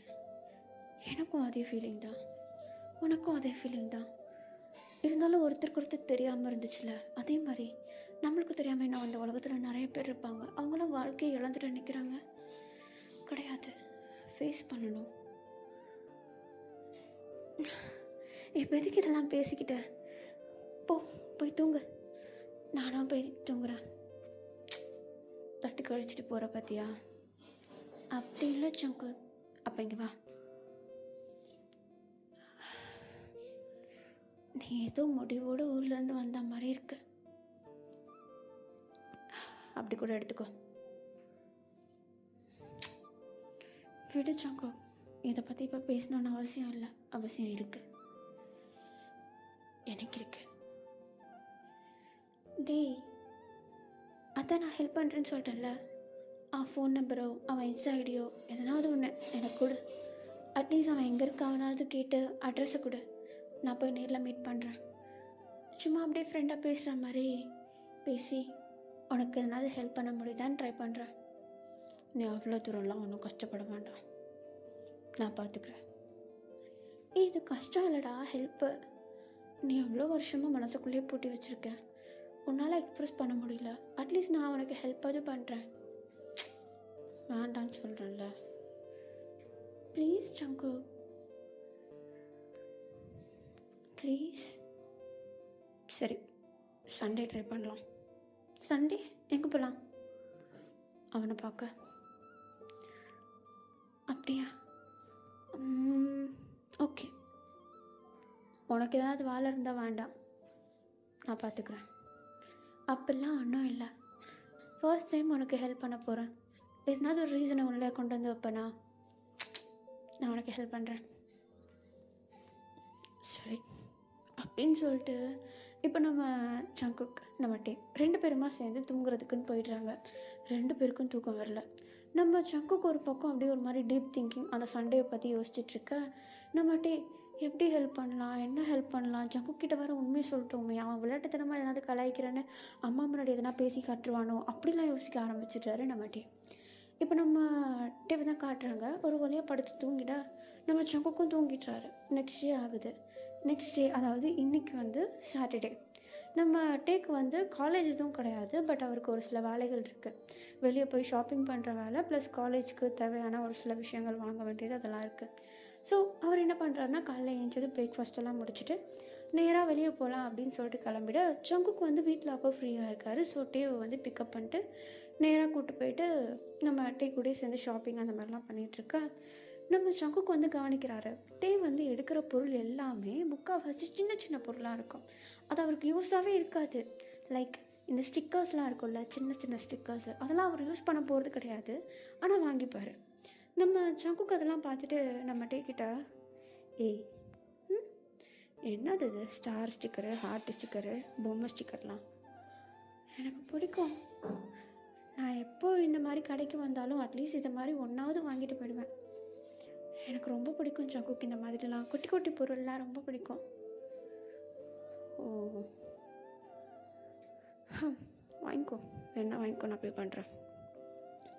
S1: எனக்கும் அதே ஃபீலிங் தான், உனக்கும் அதே ஃபீலிங் தான். இருந்தாலும் ஒருத்தருக்கு ஒருத்தர் தெரியாமல் இருந்துச்சுல, அதே மாதிரி நம்மளுக்கு தெரியாமல் என்ன அந்த உலகத்தில் நிறைய பேர் இருப்பாங்க. அவங்களும் வாழ்க்கையை இழந்துட்டு நிற்கிறாங்க. கிடையாது, ஃபேஸ் பண்ணணும். இப்போ எதுக்கு இதெல்லாம் பேசிக்கிட்ட? போய் தூங்கு. நானும் போய் தூங்குறேன். தட்டு கழிச்சிட்டு போகிற பார்த்தியா? அப்படி இல்லை சங்கு. அப்போ இங்கே வா. நீ ஏதோ முடிவோடு ஊர்லேருந்து வந்த மாதிரி இருக்கு. அப்படி கூட எடுத்துக்கோ. விடு சங்கு, இதை பற்றி இப்போ பேசணுன்னு அவசியம் இல்லை. அவசியம் இருக்கு, எனக்கு இருக்கு. டேய், அதான் நான் ஹெல்ப் பண்ணுறேன்னு சொல்லிட்டேன்ல. அவன் ஃபோன் நம்பரோ அவன் இன்ஸ்டா ஐடியோ எதனாவது ஒன்று எனக்கு கொடு. அட்லீஸ்ட் அவன் எங்கே இருக்காவனாவது கேட்டு அட்ரஸை கொடு. நான் போய் நேரில் மீட் பண்ணுறேன். சும்மா அப்படியே ஃப்ரெண்டாக பேசுகிற மாதிரி பேசி உனக்கு எதனாவது ஹெல்ப் பண்ண முடியுதான்னு ட்ரை பண்ணுறேன். நீ அவ்வளோ தூரம்லாம் ஒன்றும் கஷ்டப்பட வேண்டாம், நான் பார்த்துக்கிறேன். இது கஷ்டம் இல்லைடா, ஹெல்ப்பு. நீ எவ்வளோ வருஷமாக மனசுக்குள்ளேயே பூட்டி வச்சுருக்கேன், உன்னால் எக்ஸ்ப்ரெஸ் பண்ண முடியல. அட்லீஸ்ட் நான் உனக்கு ஹெல்ப்பாவது பண்ணுறேன். வேண்டான்னு சொல்கிறேன்ல, ப்ளீஸ் சங்கு, ப்ளீஸ். சரி, சண்டே ட்ரை பண்ணலாம். சண்டே எங்கே போகலாம்? அவனை பார்க்க. அப்படியா? ஓகே, உனக்கு ஏதாவது வேலை இருந்தால் வேண்டாம், நான் பார்த்துக்கிறேன். அப்படிலாம் ஒன்றும் இல்லை. ஃபர்ஸ்ட் டைம் உனக்கு ஹெல்ப் பண்ண போகிறேன். எதனாவது ஒரு ரீசனை உள்ளே கொண்டு வந்து வைப்பேனா? நான் உனக்கு ஹெல்ப் பண்ணுறேன். சரி அப்படின்னு சொல்லிட்டு இப்போ நம்ம சங்குக் நம்ம டே 2 பேருமா சேர்ந்து தூங்குறதுக்குன்னு போயிடுறாங்க. 2 பேருக்கும் தூக்கம் வரல. நம்ம சங்குக்கு ஒரு பக்கம் அப்படியே ஒரு மாதிரி டீப் திங்கிங் அந்த சண்டேயை பற்றி யோசிச்சுட்ருக்க. நம்ம டே எப்படி ஹெல்ப் பண்ணலாம், என்ன ஹெல்ப் பண்ணலாம், சங்குக்கிட்ட வர உண்மையை சொல்லிட்டோமே, அவன் விளையாட்டுத்தனமாக எதனாவது கலாய்க்கிறேன்னு அம்மா முன்னாடி எதனா பேசி காட்டுருவானோ அப்படிலாம் யோசிக்க ஆரம்பிச்சிட்றாரு நம்ம டே. இப்போ நம்ம டேவை தான் காட்டுறாங்க. ஒரு வழியாக படுத்து தூங்கிட்டா நம்ம சங்குக்கும் தூங்கிட்டுறாரு. நெக்ஸ்ட் டே ஆகுது. நெக்ஸ்ட் டே அதாவது இன்றைக்கி வந்து சாட்டர்டே. நம்ம டேக்கு வந்து காலேஜ் எதுவும் கிடையாது, பட் அவருக்கு ஒரு சில வேலைகள் இருக்குது. வெளியே போய் ஷாப்பிங் பண்ணுற வேலை ப்ளஸ் காலேஜுக்கு தேவையான ஒரு சில விஷயங்கள் வாங்க வேண்டியது அதெல்லாம் இருக்குது. ஸோ அவர் என்ன பண்ணுறாருனா காலைல எழுந்தது பிரேக்ஃபாஸ்ட்டெல்லாம் முடிச்சுட்டு நேராக வெளியே போகலாம் அப்படின்னு சொல்லிட்டு கிளம்பிட ஜங்குக்கு வந்து வீட்டில் அப்போ ஃப்ரீயாக இருக்கார். ஸோ டேவை வந்து பிக்கப் பண்ணிட்டு நேராக கூப்பிட்டு போயிட்டு நம்ம டே கூட சேர்ந்து ஷாப்பிங் அந்த மாதிரிலாம் பண்ணிகிட்ருக்கா. நம்ம ஜங்குக்கு வந்து கவனிக்கிறாரு. டே வந்து எடுக்கிற பொருள் எல்லாமே முக்கால்வாசி சின்ன சின்ன பொருளாக இருக்கும். அது அவருக்கு யூஸாகவே இருக்காது. லைக் இந்த ஸ்டிக்கர்ஸ்லாம் இருக்கும்ல, சின்ன சின்ன ஸ்டிக்கர்ஸ், அதெல்லாம் அவர் யூஸ் பண்ண போகிறது கிடையாது. ஆனால் வாங்கிப்பார். நம்ம ஜங்குக்கு அதெல்லாம் பார்த்துட்டு நம்ம டே கிட்ட, ஏய் என்னது இது ஸ்டார் ஸ்டிக்கரு, ஹார்ட் ஸ்டிக்கரு, பொம்மை ஸ்டிக்கர்லாம் எனக்கு பிடிக்கும். நான் எப்போ இந்த மாதிரி கடைக்கு வந்தாலும் அட்லீஸ்ட் இதை மாதிரி ஒன்றாவது வாங்கிட்டு போயிடுவேன். எனக்கு ரொம்ப பிடிக்கும் ஜங்குக்கு இந்த மாதிரிலாம் குட்டி குட்டி பொருள்லாம் ரொம்ப பிடிக்கும். ஓ வாங்கிக்கோ, வேணா வாங்கிக்கோ, நான் பே பண்ணுறேன்.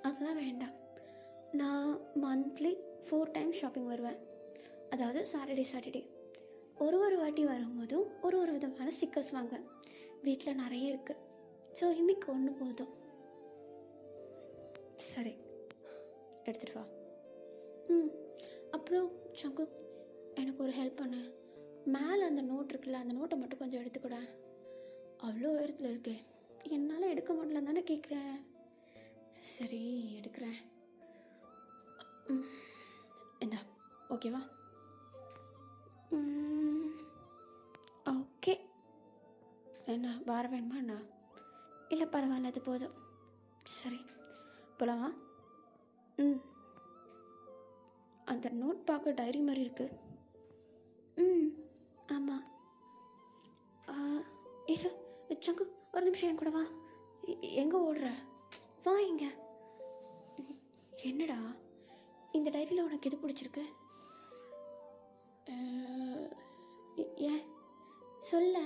S1: அதெல்லாம் வேண்டாம். நான் மந்த்லி 4 டைம்ஸ் ஷாப்பிங் வருவேன். அதாவது சாட்டர்டே ஒரு வாட்டி வரும்போதும் ஒரு விதமான ஸ்டிக்கர்ஸ் வாங்குவேன். வீட்டில் நிறைய இருக்குது. ஸோ இன்றைக்கி ஒன்று போதும். சரி எடுத்துகிட்டு வா. அப்புறம் சங்கு எனக்கு ஒரு ஹெல்ப் பண்ணு. மேலே அந்த நோட் இருக்குல்ல, அந்த நோட்டை மட்டும் கொஞ்சம் எடுத்துக்கூட. அவ்வளோ உயரத்தில் இருக்கே, என்னால் எடுக்க முடியலன்னு தானே கேட்குறேன். சரி எடுக்கிறேன். இந்தா ஓகேவா? ஓகே. என்ன வார வேணுமா என்ன? இல்லை பரவாயில்ல, அது போதும். சரி போகலாமா? அந்த நோட் பார்க்க டைரி மாதிரி இருக்கு. ஆமாம். இல்லை சங்கு, ஒரு நிமிஷம் என் கூட வா. எங்கே ஓடுற? வா இங்க. என்னடா இந்த டைரியில் உனக்கு எது பிடிச்சிருக்கு? ஏன் சொல்ல.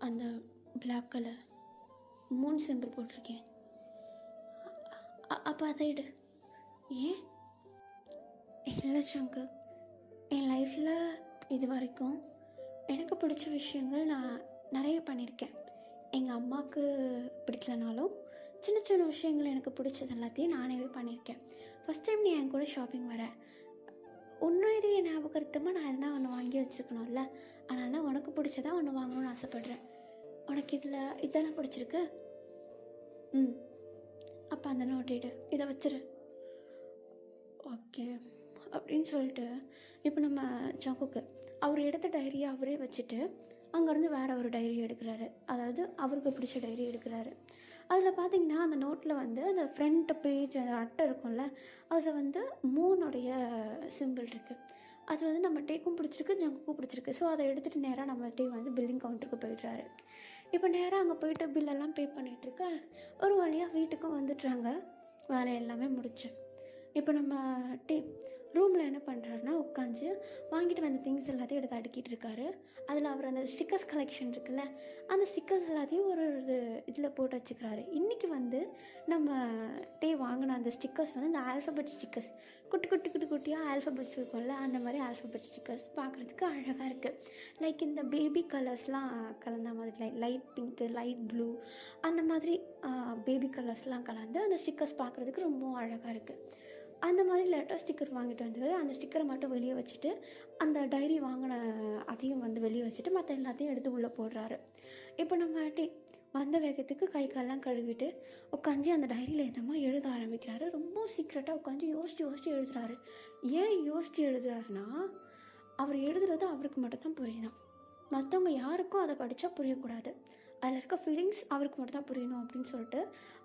S1: அந்த பிளாக் கலர் மூன் சிம்பிள் போட்டிருக்கேன். அப்போ அதை எடு. ஏன்? இல்லை சங்கு, என் லைஃப்பில் இது வரைக்கும் எனக்கு பிடிச்ச விஷயங்கள் நான் நிறைய பண்ணியிருக்கேன். எங்கள் அம்மாவுக்கு பிடிக்கலனாலும் சின்ன சின்ன விஷயங்கள் எனக்கு பிடிச்சது எல்லாத்தையும் நானே பண்ணியிருக்கேன். ஃபஸ்ட் டைம் நீ என் கூட ஷாப்பிங் வர, உன்னுடைய ஞாபகத்தமாக நான் எதனா ஒன்று வாங்கி வச்சுருக்கணும்ல. அதனால தான் உனக்கு பிடிச்சதான் ஒன்று வாங்கணும்னு ஆசைப்பட்றேன். உனக்கு இதில் இதெல்லாம் பிடிச்சிருக்கு? அப்போ அந்த நோட்டீடு இதை வச்சிரு. ஓகே அப்படின்னு சொல்லிட்டு இப்போ நம்ம ஜங்குக்கு அவர் எடுத்த டைரியை அவரே வச்சுட்டு அங்கேருந்து வேறு ஒரு டைரி எடுக்கிறாரு. அதாவது அவருக்கு பிடிச்ச டைரி எடுக்கிறாரு. அதில் பார்த்திங்கன்னா அந்த நோட்டில் வந்து அந்த ஃப்ரண்ட் பேஜ் அந்த அட்டை இருக்கும்ல, அதில் வந்து மூணுடைய சிம்பிள் இருக்குது. அது வந்து நம்ம டேக்கும் பிடிச்சிருக்கு, ஜங்குக்கும் பிடிச்சிருக்கு. ஸோ அதை எடுத்துகிட்டு நேராக நம்ம டே வந்து பில்லிங் கவுண்டருக்கு போயிடுறாரு. இப்போ நேராக அங்கே போயிட்டு பில்லெல்லாம் பே பண்ணிகிட்ருக்க ஒரு வழியாக வீட்டுக்கும் வந்துடுறாங்க. வேலை எல்லாமே முடிச்சு இப்போ நம்ம டே ரூமில் என்ன பண்ணுறாருனா உட்காந்து வாங்கிட்டு வந்த திங்ஸ் எல்லாத்தையும் எடுத்து அடுக்கிட்டு இருக்காரு. அதில் அவர் அந்த ஸ்டிக்கர்ஸ் கலெக்ஷன் இருக்குல்ல, அந்த ஸ்டிக்கர்ஸ் எல்லாத்தையும் ஒரு இதில் போட்டு வச்சுக்கிறாரு. இன்றைக்கி வந்து நம்ம டே வாங்கின அந்த ஸ்டிக்கர்ஸ் வந்து இந்த ஆல்ஃபபெட் ஸ்டிக்கர்ஸ், குட்டியாக ஆல்ஃபபெட்ஸ் இருக்கும்ல, அந்த மாதிரி ஆல்ஃபபெட் ஸ்டிக்கர்ஸ் பார்க்குறதுக்கு அழகாக இருக்குது. லைக் இந்த பேபி கலர்ஸ்லாம் கலந்த மாதிரி, லைட் பிங்க்கு, லைட் ப்ளூ, அந்த மாதிரி பேபி கலர்ஸ்லாம் கலந்து அந்த ஸ்டிக்கர்ஸ் பார்க்குறதுக்கு ரொம்ப அழகாக இருக்குது. அந்த மாதிரி லேட்டாக ஸ்டிக்கர் வாங்கிட்டு வந்து அந்த ஸ்டிக்கரை மட்டும் வெளியே வச்சுட்டு அந்த டைரி வாங்கின அதையும் வந்து வெளியே வச்சுட்டு மற்ற எல்லாத்தையும் எடுத்து உள்ளே போடுறாரு. இப்போ நம்ம வந்த வேகத்துக்கு கை காலெலாம் கழுவிட்டு உட்காந்து அந்த டைரியில் எதமா எழுத ஆரம்பிக்கிறாரு. ரொம்ப சீக்ரெட்டாக உட்காந்து யோசித்து எழுதுறாரு. ஏன் யோசித்து எழுதுறாருன்னா, அவர் எழுதுறது அவருக்கு மட்டும்தான் புரியணும். மற்றவங்க யாருக்கும் அதை படித்தா புரியக்கூடாது. அதில் இருக்க ஃபீலிங்ஸ் அவருக்கு மட்டும் தான் புரியணும் அப்படின்னு சொல்லிட்டு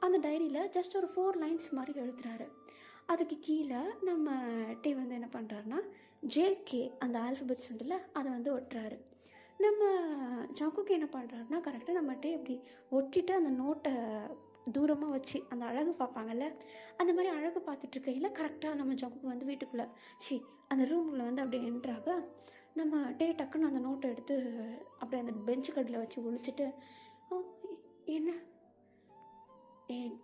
S1: அந்த டைரியில் ஜஸ்ட் ஒரு 4 லைன்ஸ் மாதிரி எழுதுறாரு. அதுக்கு கீழே நம்ம டே வந்து என்ன பண்ணுறாருனா ஜேகே அந்த ஆல்ஃபபெட்ஸ் உண்டுல அதை வந்து ஒட்டுறாரு. நம்ம ஜங்குக்கு என்ன பண்ணுறாருனா கரெக்டாக நம்ம டே இப்படி ஒட்டிட்டு அந்த நோட்டை தூரமாக வச்சு அந்த அழகு பார்ப்பாங்கல்ல, அந்த மாதிரி அழகு பார்த்துட்ருக்கையில் கரெக்டாக நம்ம ஜங்குக்கு வந்து வீட்டுக்குள்ளே அந்த ரூமில் வந்து அப்படியே என்ட்ராக நம்ம டே டக்குன்னு அந்த நோட்டை எடுத்து அப்படியே அந்த பெஞ்சு கட்டில் வச்சு ஒழிச்சிட்டு, என்ன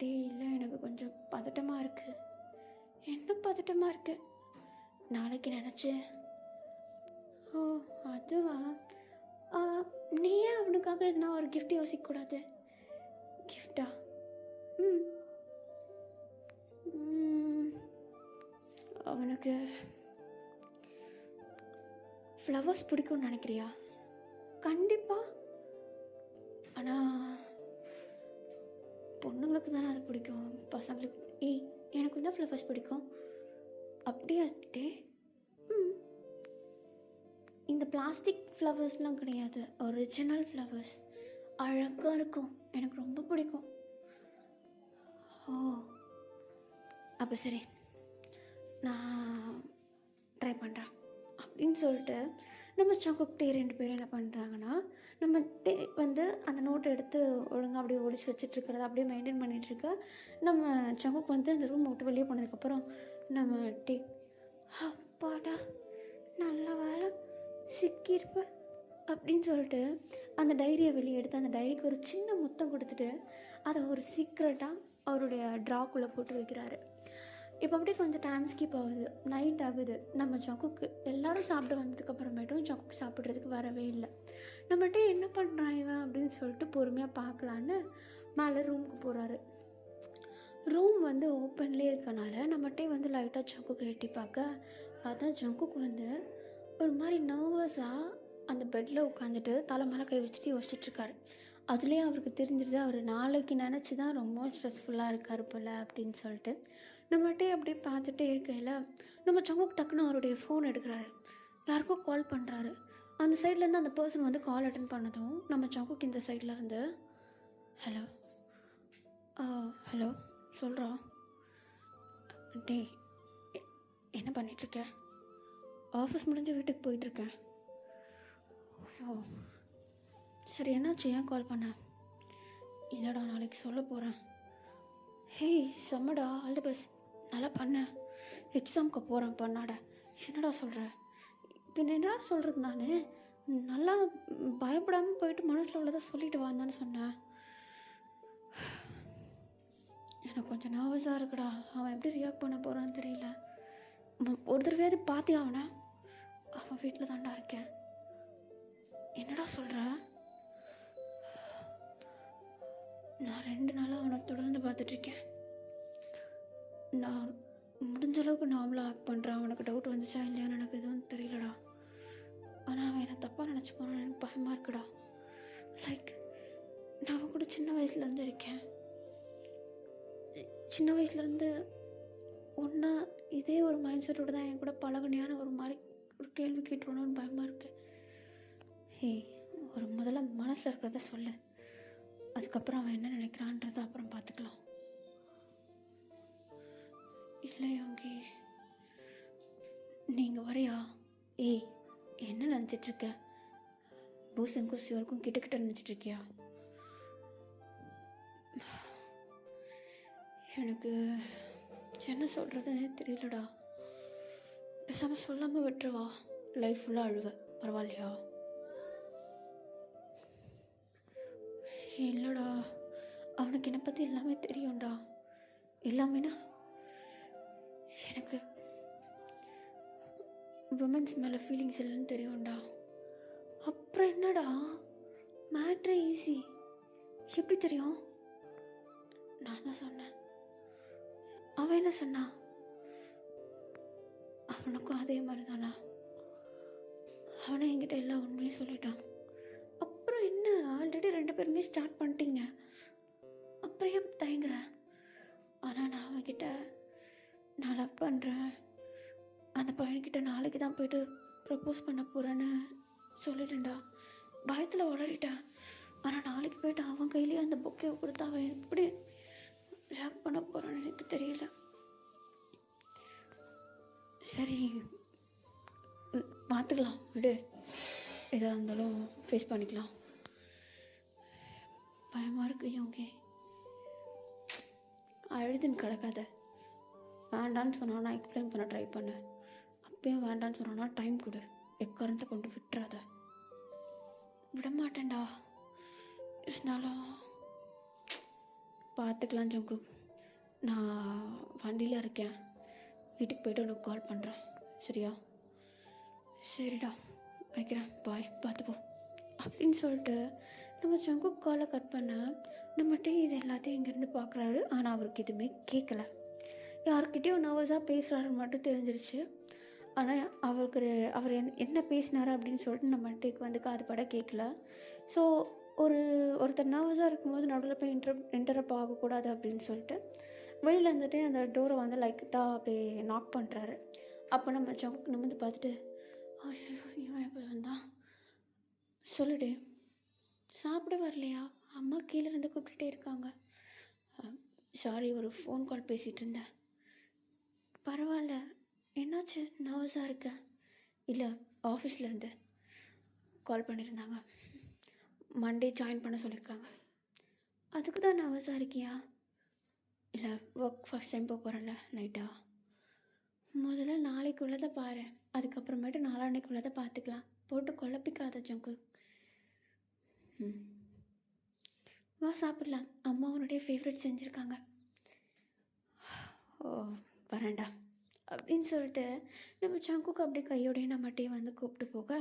S1: டே இல்லை, எனக்கு கொஞ்சம் பதட்டமாக இருக்குது. என்ன பதட்டமாக இருக்கு? நாளைக்கு நினச்சேன். ஓ அதுவா? நீ ஏன் அவனுக்காக எதுனா ஒரு கிஃப்ட் யோசிக்கக்கூடாது? கிஃப்டா? அவனுக்கு ஃப்ளவர்ஸ் பிடிக்கும்னு நினைக்கிறியா? கண்டிப்பாக. ஆனால் பொண்ணுங்களுக்கு தானே அது பிடிக்கும், பசங்களுக்கு. எனக்கு தான் ஃப்ளவர்ஸ் பிடிக்கும். அப்படியா டே? ம். இந்த பிளாஸ்டிக் ஃப்ளவர்ஸ்லாம் கிடையாது, ஒரிஜினல் ஃப்ளவர்ஸ். அழகாக இருக்கும், எனக்கு ரொம்ப பிடிக்கும். ஓ, அப்போ சரி, நான் ட்ரை பண்ணுறேன் அப்படின்னு சொல்லிட்டு நம்ம சங்குக்கிட்டே 2 பேரும் என்ன பண்ணுறாங்கன்னா, நம்ம டே வந்து அந்த நோட்டை எடுத்து ஒழுங்காக அப்படியே ஒழிச்சு வச்சுட்ருக்கிறத அப்படியே மெயின்டைன் பண்ணிகிட்ருக்க. நம்ம சங்குக்கு வந்து அந்த ரூம் விட்டு வெளியே போனதுக்கப்புறம் நம்ம டே, அப்பாடா நல்ல வேலை சிக்கியிருப்பேன் அப்படின்னு சொல்லிட்டு அந்த டைரியை வெளியே எடுத்து அந்த டைரிக்கு ஒரு சின்ன முத்தம் கொடுத்துட்டு அதை ஒரு சீக்ரெட்டாக அவருடைய ட்ராக்குள்ளே போட்டு வைக்கிறாரு. இப்போ அப்படியே கொஞ்சம் டைம் ஸ்கிப் ஆகுது, நைட் ஆகுது. நம்ம ஜங்குக்கு எல்லோரும் சாப்பிட்டு வந்ததுக்கப்புறமேட்டும் ஜங்குக்கு சாப்பிட்றதுக்கு வரவே இல்லை. நம்மகிட்ட என்ன பண்ணுறான் இவன் அப்படின்னு சொல்லிட்டு பொறுமையாக பார்க்கலான்னு மேலே ரூமுக்கு போகிறாரு. ரூம் வந்து ஓப்பன்லேயே இருக்கனால நம்மகிட்டே வந்து லைட்டாக ஜங்குக்கு எட்டி பார்க்க பார்த்தா ஜங்குக்கு வந்து ஒரு மாதிரி நர்வஸாக அந்த பெட்டில் உட்காந்துட்டு தலை மேலே கை வச்சுட்டு யோசிச்சுட்ருக்காரு. அதுலேயே அவருக்கு தெரிஞ்சிருது அவர் நாளைக்கு நினச்சி தான் ரொம்ப ஸ்ட்ரெஸ்ஃபுல்லாக இருக்கார் போல் அப்படின்னு சொல்லிட்டு. நம்மகிட்டே அப்படியே பார்த்துட்டே இருக்கையில் நம்ம சங்குக்கு டக்குன்னு அவருடைய ஃபோன் எடுக்கிறாரு. யாருக்கோ கால் பண்ணுறாரு. அந்த சைட்லேருந்து அந்த பர்சன் வந்து கால் அட்டன் பண்ணதும் நம்ம சங்குக்கு இந்த சைட்லேருந்து ஹலோ ஹலோ சொல்கிறா. டே என்ன பண்ணிகிட்ருக்க? ஆஃபீஸ் முடிஞ்சு வீட்டுக்கு போயிட்டுருக்கேன். ஓ சரி, என்னாச்சு, ஏன் கால் பண்ண? இல்லைடா, நாளைக்கு சொல்ல போகிறேன். ஹேய் செம்மடா, ஆல் தி பெஸ்ட், நல்லா பண்ண. எக்ஸாமுக்கு போகிறேன் பண்ணாட. என்னடா சொல்கிற? பின்ன என்னடா சொல்கிறது, நான் நல்லா பயப்படாமல் போயிட்டு மனசில் உள்ளதை சொல்லிட்டு வாந்தான்னு சொன்னேன். எனக்கு கொஞ்சம் நர்வஸாக இருக்குடா, அவன் எப்படி ரியாக்ட் பண்ண போகிறான்னு தெரியல. ஒரு தடவையாவது பார்த்தியா அவனை? அவன் வீட்டில் தான்டா இருக்கேன். என்னடா சொல்கிற? நான் 2 நாளாக அவனை தொடர்ந்து பார்த்துட்ருக்கேன். நான் முடிஞ்ச அளவுக்கு நார்மலாக ஆக்ட் பண்ணுறேன். அவனுக்கு டவுட் வந்துச்சா இல்லையான்னு எனக்கு எதுவும் தெரியலடா. ஆனால் அவன் என்னை தப்பாக நினச்சி போனான்னு எனக்கு பயமாக இருக்குடா. லைக் நான் அவன் கூட சின்ன வயசுலேருந்து இருக்கேன். சின்ன வயசுலேருந்து ஒன்றா இதே ஒரு மைண்ட் செட்டோடு தான் என் கூட பழகுனியான ஒரு மாதிரி ஒரு கேள்வி கேட்டுருணும்னு பயமாக இருக்கு. ஒரு முதல்ல மனசில் இருக்கிறத சொல்லு, அதுக்கப்புறம் அவன் என்ன நினைக்கிறான்றத அப்புறம் பார்த்துக்கலாம். இல்லை யோகி, நீங்கள் வரையா? என்ன நினச்சிட்ருக்க? பூசனுக்கும் சிவருக்கும் கிட்ட நினச்சிட்ருக்கியா? எனக்கு என்ன சொல்கிறதுனே தெரியலடா. பேசாமல் சொல்லாமல் விட்டுருவா, லைஃப் ஃபுல்லாக அழுவ, பரவாயில்லையா? இல்லைடா, அவனுக்கு என்னை பற்றி எல்லாமே தெரியும்டா. எல்லாமேனா எனக்கு விமன்ஸ் மேலே ஃபீலிங்ஸ் இல்லைன்னு தெரியும்டா. அப்புறம் என்னடா, மேட்ரே ஈஸி. எப்படி தெரியும்? நான் தான் சொன்னேன். அவன் என்ன சொன்னான்? அவனுக்கும் அதே மாதிரி தானா? அவனை என்கிட்ட எல்லா உண்மையும் சொல்லிட்டான். அப்புறம் என்ன, ஆல்ரெடி 2 பேருமே ஸ்டார்ட் பண்ணிட்டீங்க, அப்புறம் ஏன் தயங்குற? ஆனால் நான் அவன்கிட்ட நான் லவ் பண்ணுறேன், அந்த பையன்கிட்ட நாளைக்கு தான் போய்ட்டு ப்ரப்போஸ் பண்ண போகிறேன்னு சொல்லிட்டேன்டா. பயத்தில் உளறிட்டேன். ஆனால் நாளைக்கு போய்ட்டு அவன் கையிலேயே அந்த பொக்கையை கொடுத்து அவன் எப்படி ரியாக்ட் பண்ண போகிறான்னு எனக்கு தெரியல. சரி பார்த்துக்கலாம் விடு, எதாக இருந்தாலும் ஃபேஸ் பண்ணிக்கலாம். பயமாக இருக்கு யோகி. அழுதுன்னு கிடக்காத. வேண்டான்னு சொன்னான்னா எக்ஸ்பிளைன் பண்ண ட்ரை பண்ணு. அப்பயும் வேண்டான்னு சொன்னான்னா டைம் கொடு, எக்காரத்தை கொண்டு விட்டுறாத. விட மாட்டேன்டா. இருந்தாலும் பார்த்துக்கலாம் ஜங்கு. நான் வண்டியில் இருக்கேன், வீட்டுக்கு போய்ட்டு உனக்கு கால் பண்ணுறேன், சரியா? சரிடா, வைக்கிறேன், பாய், பார்த்துப்போ அப்படின்னு சொல்லிட்டு நம்ம ஜங்கு காலை கட் பண்ண நம்மகிட்ட இது எல்லாத்தையும் இங்கேருந்து பார்க்குறாரு. ஆனால் அவருக்கு எதுவுமே கேட்கல. யார்கிட்டையும் நர்வஸாக பேசுகிறாருன்னு மட்டும் தெரிஞ்சிருச்சு. ஆனால் அவருக்கு அவர் என்ன பேசினாரு அப்படின்னு சொல்லிட்டு நம்ம டேக் வந்து காது பட கேட்கல. ஸோ ஒரு ஒருத்தர் நர்வஸாக இருக்கும்போது நடுவில் போய் இன்டரப்ட் ஆகக்கூடாது அப்படின்னு சொல்லிட்டு வெளியில் இருந்துட்டு அந்த டோரை வந்து லைட்டாக அப்படியே நாக் பண்ணுறாரு. அப்போ நம்ம ஜங்குக்கு நிமிர்ந்து பார்த்துட்டு, ஐயோ இவன் எப்போ வந்தான், சொல்லுடு, சாப்பிட வரலையா, அம்மா கீழே இருந்து கூப்பிட்டுட்டே இருக்காங்க. சாரி, ஒரு ஃபோன் கால் பேசிகிட்டு இருந்தேன். பரவாயில்ல, என்னாச்சு, நர்வஸாக இருக்க? இல்லை, ஆஃபீஸ்லேருந்து கால் பண்ணியிருந்தாங்க, மண்டே ஜாயின் பண்ண சொல்லியிருக்காங்க. அதுக்கு தான் நர்வஸாக இருக்கியா? இல்லை, ஒர்க் ஃபஸ்ட் டைம் போக போகிறேன்ல லைட்டாக. முதல்ல நாளைக்கு உள்ளதை பாரு, அதுக்கப்புறமேட்டு நாளான்னைக்கு உள்ளதை பார்த்துக்கலாம். போட்டு குழப்பிக்காத ஜங்கு. வா சாப்பிடலாம், அம்மா உன்னுடைய ஃபேவரட் செஞ்சுருக்காங்க. ஓ வரேன்டா அப்படின்னு சொல்லிட்டு நம்ம ஜங்குக்கு அப்படியே கையோடைய நம்ம டீ வந்து கூப்பிட்டு போக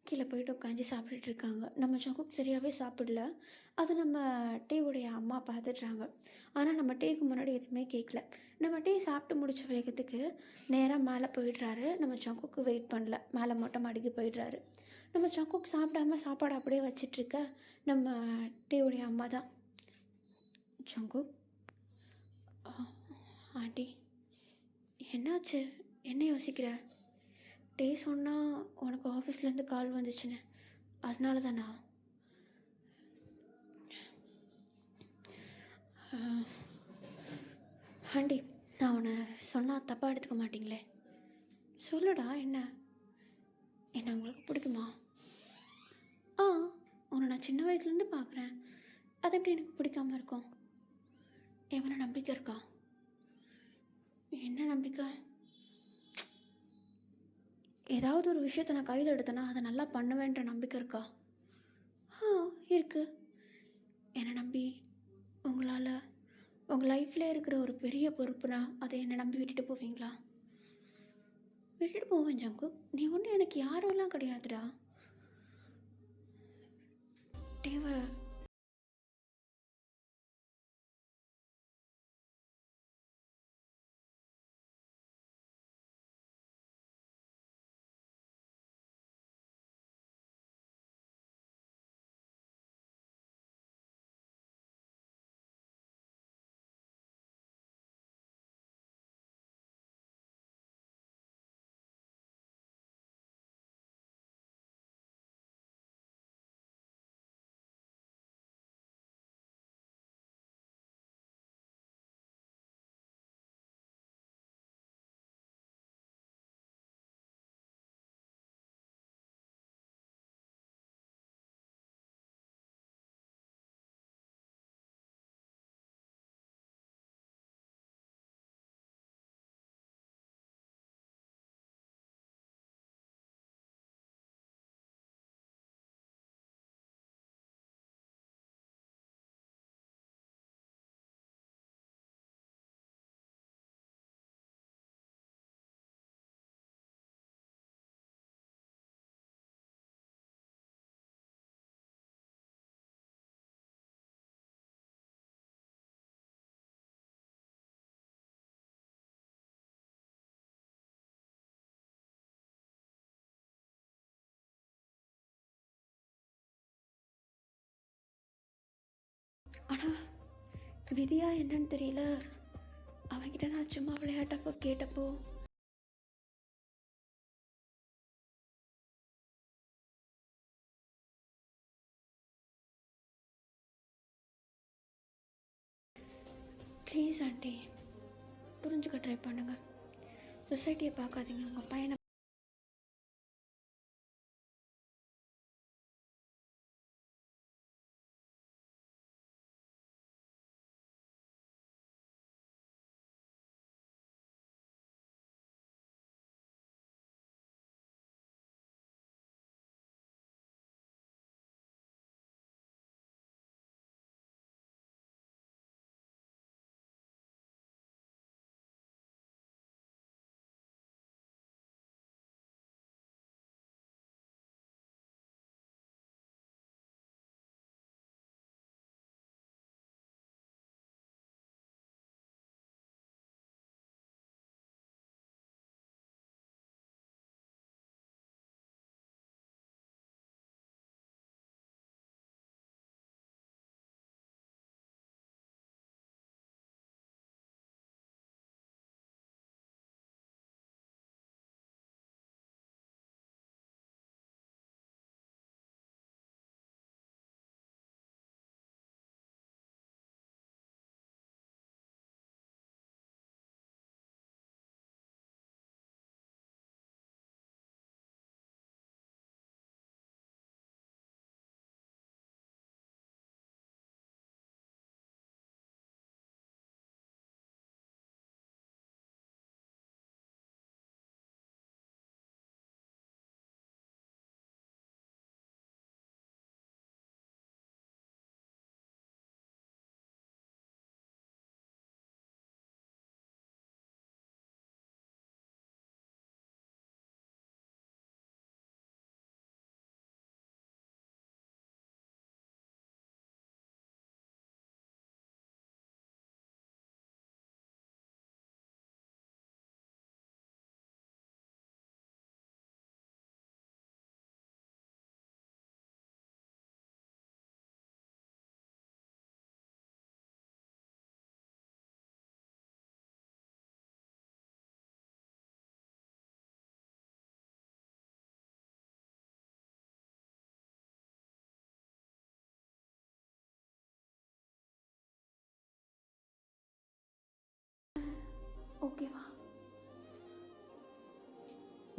S1: கீழே போயிட்டு உட்காந்து சாப்பிட்டுட்டு இருக்காங்க. நம்ம ஜங்குக்கு சரியாகவே சாப்பிடல. அதை நம்ம டீவுடைய அம்மா பார்த்துட்றாங்க. ஆனால் நம்ம டீக்கு முன்னாடி எதுவுமே கேட்கல. நம்ம டீ சாப்பிட்டு முடித்த வேகத்துக்கு நேராக மேலே போயிடுறாரு. நம்ம ஜங்குக்கு வெயிட் பண்ணல, மேலே மொட்டை மாடிக்கு போயிடுறாரு. நம்ம ஜங்குக்கு சாப்பிடாம சாப்பாடு அப்படியே வச்சிட்ருக்க நம்ம டீவுடைய அம்மா தான், ஜங்கு ஆண்டி என்னாச்சு, என்ன யோசிக்கிற? டே சொன்னால் உனக்கு ஆஃபீஸ்லேருந்து கால் வந்துச்சுன்னு, அதனால தானா? ஆண்டி, நான் உன்னை சொன்னால் தப்பாக எடுத்துக்க மாட்டிங்களே, சொல்லுடா, என்ன என்ன உங்களுக்கு பிடிக்குமா? ஆ, உன்னை நான் சின்ன வயசுலேருந்து பார்க்குறேன், அது எப்படி எனக்கு பிடிக்காம இருக்கும்? எவ்வளோ நம்பிக்கை இருக்கா? என்ன நம்பிக்கை? ஏதாவது ஒரு விஷயத்தை நான் கையில் எடுத்தேன்னா அதை நல்லா பண்ணுவேன்ற நம்பிக்கை இருக்கா? இருக்குது. என்னை நம்பி உங்களால் உங்கள் லைஃப்பில் இருக்கிற ஒரு பெரிய பொறுப்புனா அதை என்னை நம்பி விட்டுட்டு போவீங்களா? விட்டுட்டு போவேன் ஜங்கு. நீ ஒன்றும் எனக்கு யாரெல்லாம் கிடையாதுடா. தேவை ஆனால் விதியா என்னன்னு தெரியல, அவன்கிட்ட நான் சும்மா விளையாட்டப்போ கேட்டப்போ ப்ளீஸ் ஆண்டி புரிஞ்சுக்க ட்ரை பண்ணுங்கள். சொசைட்டியை பார்க்காதீங்க, உங்கள் பையனை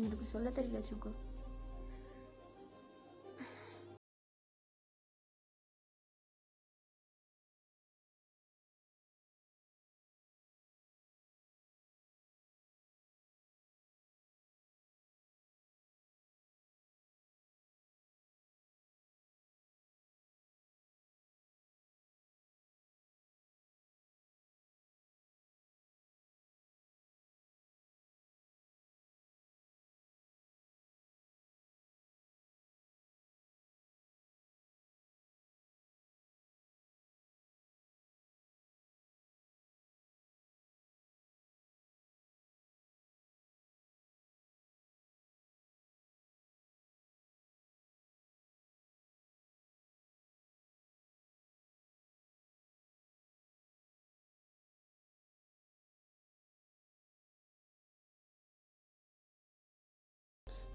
S1: எனக்கு சொல்ல தெரியல சங்கு.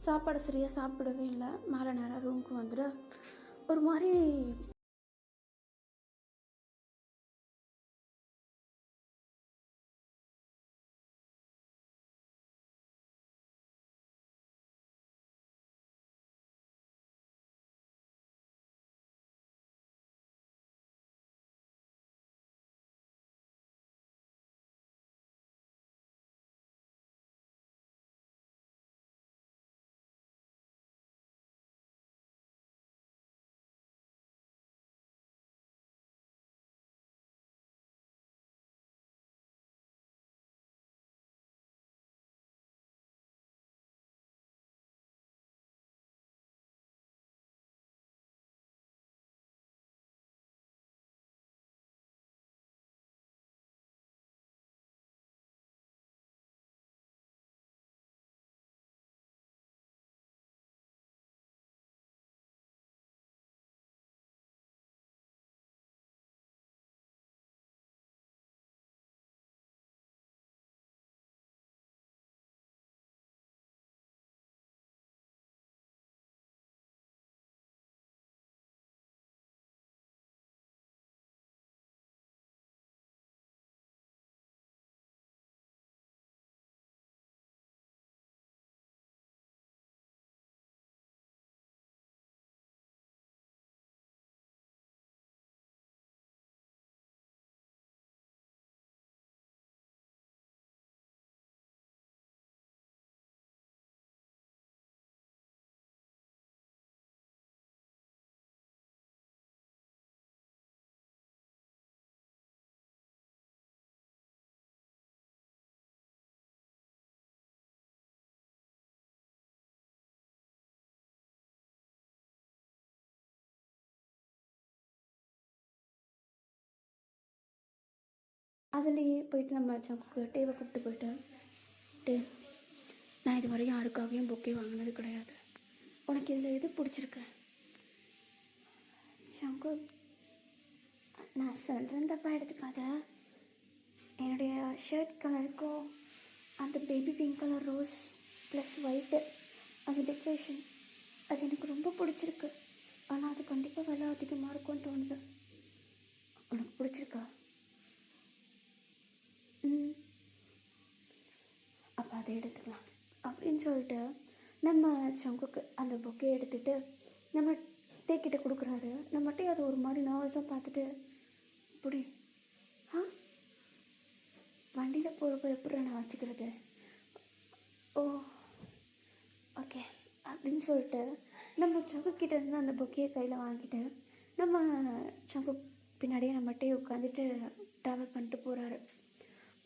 S1: சாப்பாடு சரியாக சாப்பிடவே இல்லை. மேலே நேரம் ரூமுக்கு வந்துட்டு ஒரு மாதிரி அதுலேயே போயிட்டு நம்ம சங்குக்கு டேவை கூப்பிட்டு போயிட்டு, டே, நான் இது வரையும் யாருக்காகவும் பொக்கே வாங்கினது கிடையாது. உனக்கு இதில் எது பிடிச்சிருக்கு? சங்கு, நான் சொல்கிறேன் தப்பா எடுத்துக்காத. என்னுடைய ஷர்ட் கலருக்கும் அந்த baby pink colour rose plus white அந்த டெக்கரேஷன் அது எனக்கு ரொம்ப பிடிச்சிருக்கு. ஆனால் அது கண்டிப்பாக விலை அதிகமாக இருக்கும்னு தோணுது. உனக்கு பிடிச்சிருக்கா? அப்போ அதை எடுத்துக்கலாம் அப்படின்னு சொல்லிட்டு நம்ம சங்குக்கு அந்த பொக்கே எடுத்துகிட்டு நம்ம டேக்கிட்ட கொடுக்குறாரு. நம்ம டே அது ஒரு மாதிரி நர்வஸாக பார்த்துட்டு, இப்படி வண்டியில் போகிறப்ப எப்படி நான் வச்சுக்கிறது? ஓ ஓகே அப்படின்னு சொல்லிட்டு நம்ம சங்குக்கிட்ட இருந்து அந்த பொக்கையை கையில் வாங்கிட்டு நம்ம சங்கு பின்னாடியே நம்மகிட்டே உட்காந்துட்டு ட்ராவல் பண்ணிட்டு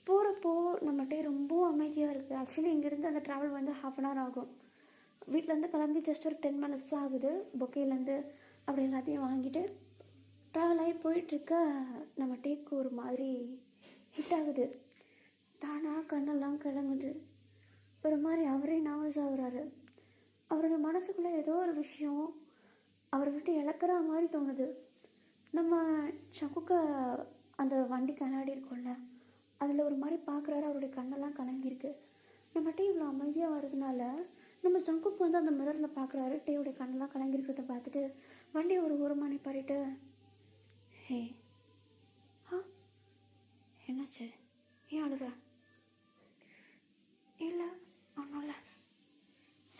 S1: போகிறப்போ நம்மகிட்டே ரொம்ப அமைதியாக இருக்குது. ஆக்சுவலி இங்கேருந்து அந்த ட்ராவல் வந்து 1/2 hour ஆகும். வீட்டிலேருந்து கிளம்பி ஜஸ்ட் ஒரு 10 minutes ஆகுது. பொக்கையிலேருந்து அப்படி எல்லாத்தையும் வாங்கிட்டு ட்ராவல் ஆகி போயிட்டுருக்க நம்ம டேக்கு ஒரு மாதிரி ஹிட் ஆகுது. தானாக கண்ணெல்லாம் கிளங்குது. ஒரு மாதிரி அவரே நர்வஸ் ஆகுறாரு. அவருடைய மனசுக்குள்ளே ஏதோ ஒரு விஷயம் அவரை விட்டு இழக்கிற மாதிரி தோணுது. நம்ம சங்குக்க அந்த வண்டி கண்ணாடி இருக்கும்ல, அதில் ஒரு மாதிரி பார்க்குறாரு. அவருடைய கண்ணெல்லாம் கலங்கியிருக்கு. நம்ம டே இவ்வளோ அமைதியாக வர்றதுனால நம்ம சங்குக்கு வந்து அந்த மிரரில் பார்க்குறாரு. டேவுடைய கண்ணெல்லாம் கலங்கியிருக்கிறத பார்த்துட்டு வண்டியை ஒரு ஓரமாக நிப்பாட்டிட்டு, ஹே என்னாச்சு, ஏன் அழுற? இல்லை ஒன்றும் இல்லை.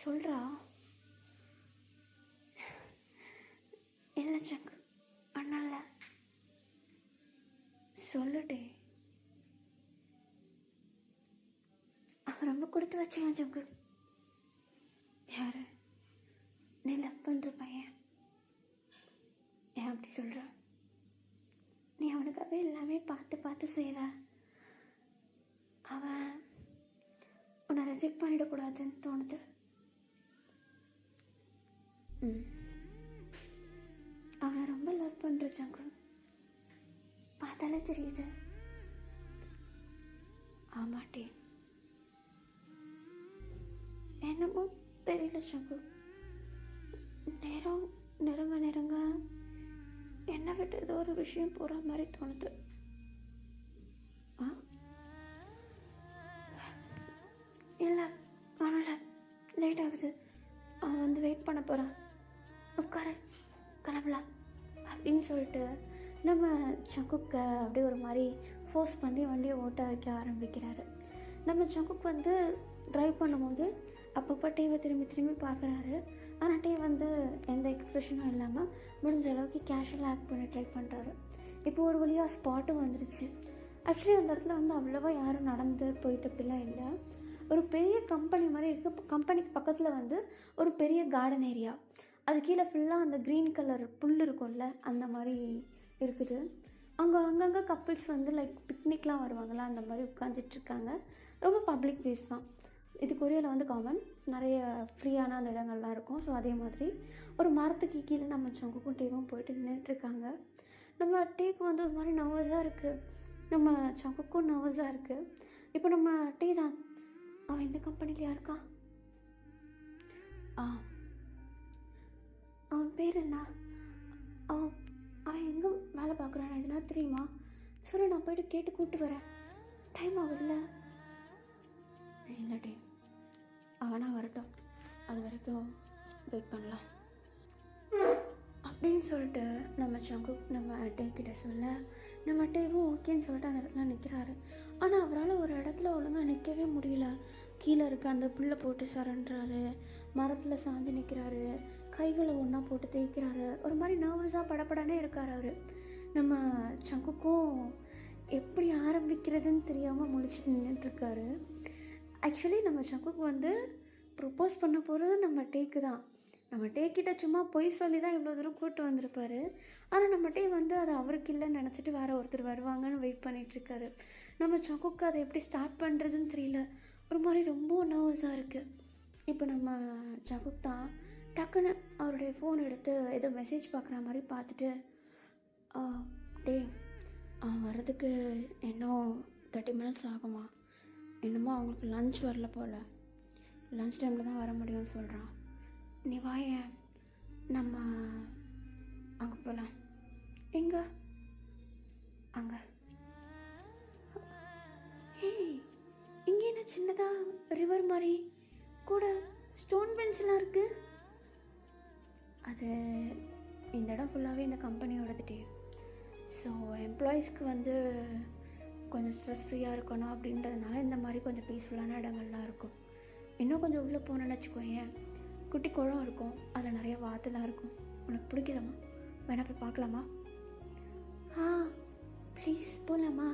S1: சொல்கிறா. இல்லை சங்கு, அண்ணால சொல்லுடே. அவன் ரொம்ப கொடுத்து வச்சுவான் சங்கு. யாரு? நீ லவ் பண்ணுற பையன். ஏன் அப்படி சொல்கிற? நீ அவனுக்காக எல்லாமே பார்த்து பார்த்து செய்கிற. அவன் உன்னை ரெஜெக்ட் பண்ணிடக்கூடாதுன்னு தோணுது. அவனை ரொம்ப லவ் பண்ணுற சங்கு, பார்த்தாலே தெரியுது. ஆமாட்டே, என்னமோ தெரியல சங்கு, நேரம் நெருங்க நெருங்க என்னை விட்டு ஏதோ ஒரு விஷயம் போகிற மாதிரி தோணுது. இல்லை அவனால் லேட் ஆகுது, அவன் வந்து வெயிட் பண்ண போகிறான், உட்கார கிளம்பலாம் அப்படின்னு சொல்லிட்டு நம்ம சங்குக்கை அப்படியே ஒரு மாதிரி ஃபோர்ஸ் பண்ணி வண்டியை ஓட்ட வைக்க ஆரம்பிக்கிறாரு. நம்ம சங்குக் வந்து ட்ரைவ் பண்ணும்போது அப்பப்போ டீவை திரும்பி திரும்பி பார்க்குறாரு. ஆனால் டீ வந்து எந்த எக்ஸ்ப்ரெஷனும் இல்லாமல் முடிஞ்ச அளவுக்கு கேஷுவலாக ஆக்ட் பண்ணி ட்ரை பண்ணுறாரு. இப்போ ஒரு வழியாக ஸ்பாட்டும் வந்துருச்சு. ஆக்சுவலி அந்த இடத்துல வந்து அவ்வளோவா யாரும் நடந்து போயிட்டு அப்படிலாம் இல்லை. ஒரு பெரிய கம்பெனி மாதிரி இருக்குது. கம்பெனிக்கு பக்கத்தில் வந்து ஒரு பெரிய கார்டன் ஏரியா, அது கீழே ஃபுல்லாக அந்த க்ரீன் கலர் புல் இருக்கும்ல அந்த மாதிரி இருக்குது. அங்கங்கே கப்பிள்ஸ் வந்து லைக் பிக்னிக்லாம் வருவாங்களா, அந்த மாதிரி உட்காந்துட்ருக்காங்க. ரொம்ப பப்ளிக் பிளேஸ் தான் இது. கொரியாவில் வந்து காமன், நிறைய ஃப்ரீயான அந்த இடங்கள்லாம் இருக்கும். ஸோ அதே மாதிரி ஒரு மரத்துக்கு கீழே நம்ம சங்குக்கும் டீவும் போயிட்டு நின்றுட்டுருக்காங்க. நம்ம டீக்கு வந்து ஒரு மாதிரி நர்வஸாக இருக்குது, நம்ம சங்குக்கும் நர்வஸாக இருக்குது. இப்போ நம்ம டீ தான், அவன் இந்த கம்பெனிலையா இருக்கான்? அவன் பேர் என்ன? அவன் எங்கே வேலை பார்க்குறான் எதுனா தெரியுமா? சரி, நான் போய்ட்டு கேட்டு கூப்பிட்டு வரேன், டைம் ஆகுதுல்ல. இல்லை டே, அவனா வரட்டும், அது வரைக்கும் வெயிட் பண்ணலாம் அப்படின்னு சொல்லிட்டு நம்ம சங்கு நம்ம டேக்கிட்ட சொல்ல, நம்ம டேவும் ஓகேன்னு சொல்லிட்டு அந்த இடத்துல நிற்கிறாரு. ஆனால் அவரால் ஒரு இடத்துல ஒழுங்காக நிற்கவே முடியல. கீழே இருக்க அந்த புல்லை போட்டு சரண்டுறாரு, மரத்தில் சாஞ்சு நிற்கிறாரு, கைகளை ஒன்றா போட்டு தேய்க்கிறாரு. ஒரு மாதிரி நர்வஸாக படப்படனே இருக்கார் அவர். நம்ம சங்குக்கும் எப்படி ஆரம்பிக்கிறதுன்னு தெரியாமல் முழிச்சிட்டு நின்றுட்டுருக்காரு. ஆக்சுவலி நம்ம சங்குக்கு வந்து ப்ரொப்போஸ் பண்ண போகிறது நம்ம டேக்கு தான். நம்ம டேக்கிட்ட சும்மா பொய் சொல்லி தான் இவ்வளோ தூரம் கூப்பிட்டு வந்திருப்பார். ஆனால் நம்ம டே வந்து அது அவருக்கு இல்லைன்னு நினச்சிட்டு வேறு ஒருத்தர் வருவாங்கன்னு வெயிட் பண்ணிகிட்ருக்காரு. நம்ம சங்குக்கு அதை எப்படி ஸ்டார்ட் பண்ணுறதுன்னு தெரியல, ஒரு மாதிரி ரொம்ப நர்வஸாக இருக்குது. இப்போ நம்ம சங்குக் தான் டக்குன்னு அவருடைய ஃபோன் எடுத்து ஏதோ மெசேஜ் பார்க்குற மாதிரி பார்த்துட்டு, டே வர்றதுக்கு இன்னும் 30 minutes ஆகுமா? என்னமோ அவங்களுக்கு லன்ச் வரல போல், லன்ச் டைமில் தான் வர முடியும்னு சொல்கிறான். நீ வாயேன், நம்ம அங்கே போகலாம். எங்கே? அங்கே. ஏய், இங்கே என்ன சின்னதாக ரிவர் மாதிரி கூட ஸ்டோன் பெஞ்செலாம் இருக்குது? அது இந்த இடம் ஃபுல்லாகவே இந்த கம்பெனியோடதுட்டே. ஸோ எம்ப்ளாயீஸ்க்கு வந்து கொஞ்சம் ஸ்ட்ரெஸ் ஃப்ரீயாக இருக்கணும் அப்படின்றதுனால இந்த மாதிரி கொஞ்சம் பீஸ்ஃபுல்லான இடங்கள்லாம் இருக்கும். இன்னும் கொஞ்சம் உள்ளே போனோன்னு வச்சுக்கோயேன், குட்டி குளம் இருக்கும், அதில் நிறைய வாத்துலாம் இருக்கும். உனக்கு பிடிக்குதம்மா? வேணா போய் பார்க்கலாமா? ப்ளீஸ் போகலாமா?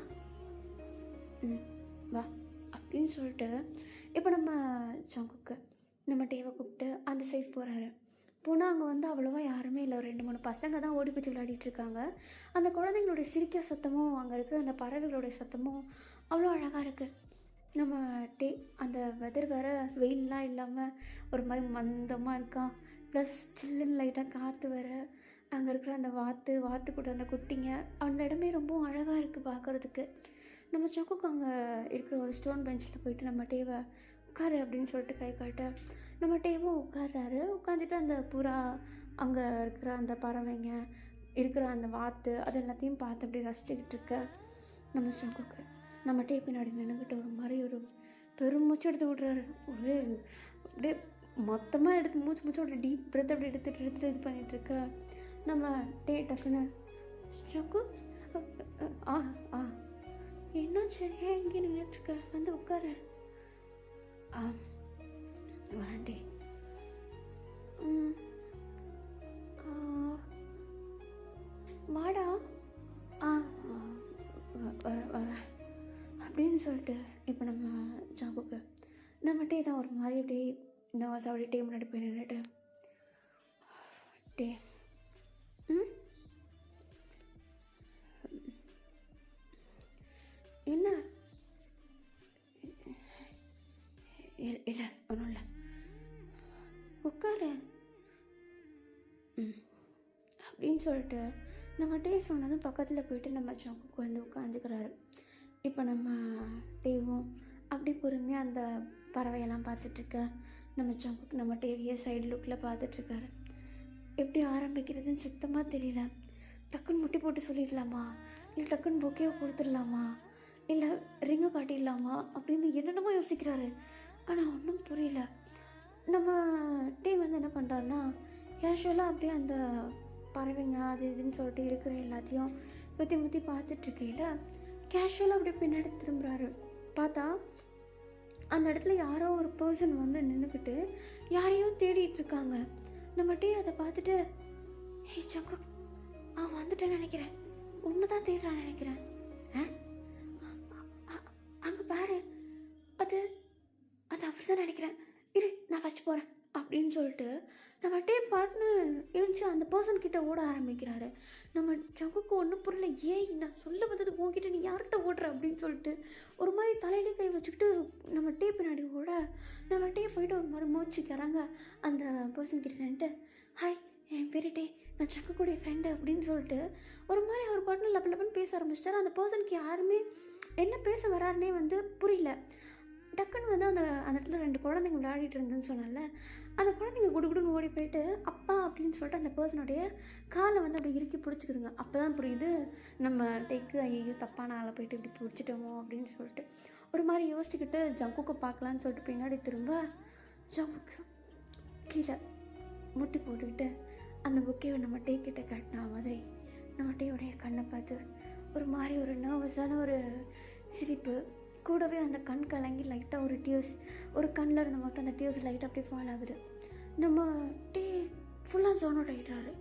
S1: வா அப்படின்னு சொல்லிட்டு இப்போ நம்ம சங்குக்கு நம்ம டேவை கூப்பிட்டு அந்த சைட் போகிறாரு. போனால் அங்கே வந்து அவ்வளோவா யாருமே இல்லை, ஒரு 2-3 பசங்க தான் ஓடி பிடிச்சி விளையாடிட்டுருக்காங்க. அந்த குழந்தைங்களுடைய சிரிக்கிற சத்தமும் அங்கே இருக்கிற அந்த பறவைகளுடைய சத்தமும் அவ்வளோ அழகாக இருக்குது. நம்ம அந்த வெதர் வேறு வெயிலெலாம் இல்லாமல் ஒரு மாதிரி மந்தமாக இருக்கா, ப்ளஸ் சில்லுன்னு லைட்டாக காற்று வேறு, அங்கே இருக்கிற அந்த வாத்து கூட அந்த குட்டிங்க, அந்த இடமே ரொம்ப அழகாக இருக்குது பார்க்குறதுக்கு. நம்ம சங்குக்கு அங்கே இருக்கிற ஒரு ஸ்டோன் பெஞ்சில் போயிட்டு நம்ம டேவை உட்காரு அப்படின்னு சொல்லிட்டு கை காட்ட, நம்ம டேவும் உட்கார்றாரு. உட்காந்துட்டு அந்த புறா, அங்கே இருக்கிற அந்த பறவைங்க, இருக்கிற அந்த வாத்து, அது எல்லாத்தையும் பார்த்து அப்படி ரசிச்சுக்கிட்டு இருக்க நம்ம சங்குக்கு நம்ம டே பின்னாடி நின்றுக்கிட்டு ஒரு மாதிரி ஒரு பெருமூச்சு எடுத்து விட்றாரு. ஒரு அப்படியே மொத்தமாக எடுத்து மூச்சு ஒரு டீப் பிரெத் அப்படி எடுத்துகிட்டு இது பண்ணிகிட்ருக்க நம்ம டே டக்குன்னு சங்கு என்ன சரியா இங்கே நின்றுட்டுருக்க, வந்து உட்காரு. வரேன் டே ம், ஆ, வாடா. ஆ ஆ, வரேன் அப்படின்னு சொல்லிட்டு இப்போ நம்ம ஜாபுக்கு நம்மகிட்டே தான் ஒரு மாதிரி அப்படியே நர்வஸ் அப்படியே டே முன்னாடி போய் நின்றுட்டு டே ம் என்ன இல்லை ஒன்றும் இல்லை உட்காரு ம் அப்படின்னு சொல்லிட்டு நம்ம டே சொன்னதும் பக்கத்தில் போயிட்டு நம்ம ஜாபுக்கு வந்து உட்காந்துக்கிறாரு. இப்போ நம்ம டேவும் அப்படி பொறுமையாக அந்த பறவையெல்லாம் பார்த்துட்ருக்க நம்ம ஜாபுக்கு நம்ம டேவியை சைடு லுக்கில் பார்த்துட்ருக்காரு. எப்படி ஆரம்பிக்கிறதுன்னு சுத்தமாக தெரியல. டக்குன்னு முட்டி போட்டு சொல்லிடலாமா, இல்லை டக்குன்னு பொக்கேவை கொடுத்துடலாமா, இல்லை ரிங்கை காட்டிடலாமா அப்படின்னு என்னென்னமோ யோசிக்கிறாரு. ஆனால் ஒன்றும் புரியல. நம்ம டே வந்து என்ன பண்ணுறாருன்னா கேஷுவலாக அப்படியே அந்த பறவைங்க அது இதுன்னு சொல்லிட்டு இருக்கிற எல்லாத்தையும் சுற்றி முற்றி பார்த்துட்ருக்கையில் கேஷுவலாக அப்படியே பின்னாடி திரும்புகிறாரு. பார்த்தா அந்த இடத்துல யாரோ ஒரு பர்சன் வந்து நின்றுக்கிட்டு யாரையோ தேடிட்டு இருக்காங்க. நம்ம டே அதை பார்த்துட்டு ஹே சங்கு, அவன் வந்துட்டேன்னு நினைக்கிறேன், ஒன்று தான் தேடுறான்னு நினைக்கிறேன், அங்கே பாரு, அது அது அவர் தான் நினைக்கிறேன், இரு நான் ஃபஸ்ட் போகிறேன் அப்படின்னு சொல்லிட்டு நம்ம டே பாட்டுன்னு எழுந்துச்சு அந்த பர்சன் கிட்ட ஓட ஆரம்பிக்கிறாரு. நம்ம ஜங்குக்கு ஒன்றும் புரியல. ஏய் நான் சொல்ல வந்தது உங்ககிட்ட, நீ யார்கிட்ட ஓடுற அப்படின்னு சொல்லிட்டு ஒரு மாதிரி தலையிலே கை வச்சுக்கிட்டு நம்ம டே பின்னாடி ஓட நம்ம டே போயிட்டு ஒரு மாதிரி மோச்சிக்கிறாங்க அந்த பர்சன் கிட்ட நின்ட்டு ஹாய் என் பேர் டே, நான் ஜங்குக்குடைய ஃப்ரெண்டு அப்படின்னு சொல்லிட்டு ஒரு மாதிரி அவர் பாட்டுன்னு லப்ப லப்பன்னு பேச ஆரம்பிச்சிட்டாரு. அந்த பர்சனுக்கு யாருமே என்ன பேச வராருன்னே வந்து புரியல. டக்குன்னு வந்து அந்த இடத்துல 2 குழந்தைங்க விளையாடிட்டு இருந்தேன்னு சொன்னால அந்த குழந்தைங்க குடுகுடுன்னு ஓடி போயிட்டு அப்பா அப்படின்னு சொல்லிட்டு அந்த பர்சனுடைய காலை வந்து அப்படி இறுக்கி பிடிச்சிக்குதுங்க. அப்போ தான் புரியுது நம்ம டேக்கு ஐயோ தப்பான ஆளை போயிட்டு இப்படி பிடிச்சிட்டோமோ அப்படின்னு சொல்லிட்டு ஒரு மாதிரி யோசிச்சுக்கிட்டு ஜங்குக்கு பார்க்கலான்னு சொல்லிட்டு பின்னாடி திரும்ப ஜங்குக்கு கீழே முட்டி போட்டுக்கிட்டு அந்த புக்கையை நம்ம டே கிட்ட காட்டின மாதிரி நம்ம டேயோடைய கண்ணை பார்த்து ஒரு மாதிரி ஒரு நர்வஸான ஒரு சிரிப்பு, கூடவே அந்த கண் கலங்கி லைட்டாக ஒரு டியூஸ் ஒரு கண்ணில் இருந்த மட்டும் அந்த டியூஸ் லைட்டாக அப்படியே ஃபால் ஆகுது. நம்ம டே ஃபுல்லாக ஜோன் அவுட் ஆகிடுறாரு.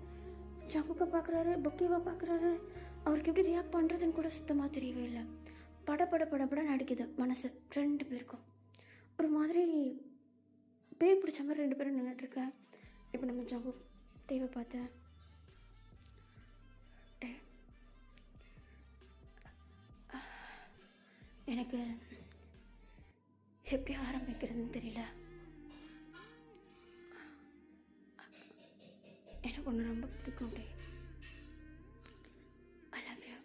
S1: ஜங்குக்கை பார்க்குறாரு, புக்கேவை பார்க்குறாரு. அவருக்கு எப்படி ரியாக்ட் பண்ணுறதுன்னு கூட சுத்தமாக தெரியவே இல்லை. படப்பட நடிக்குது மனசு 2 பேருக்கும். ஒரு மாதிரி பேய் பிடிச்ச மாதிரி 2 பேரும் நின்றுட்டுருக்கேன். இப்போ நம்ம ஜங்கு தேவை பார்த்தேன், எனக்கு எப்படி ஆரம்பிக்கிறதுன்னு தெரியல. எனக்கு ஒன்று ரொம்ப பிடிக்கும் டே, ஐ லவ் யூ.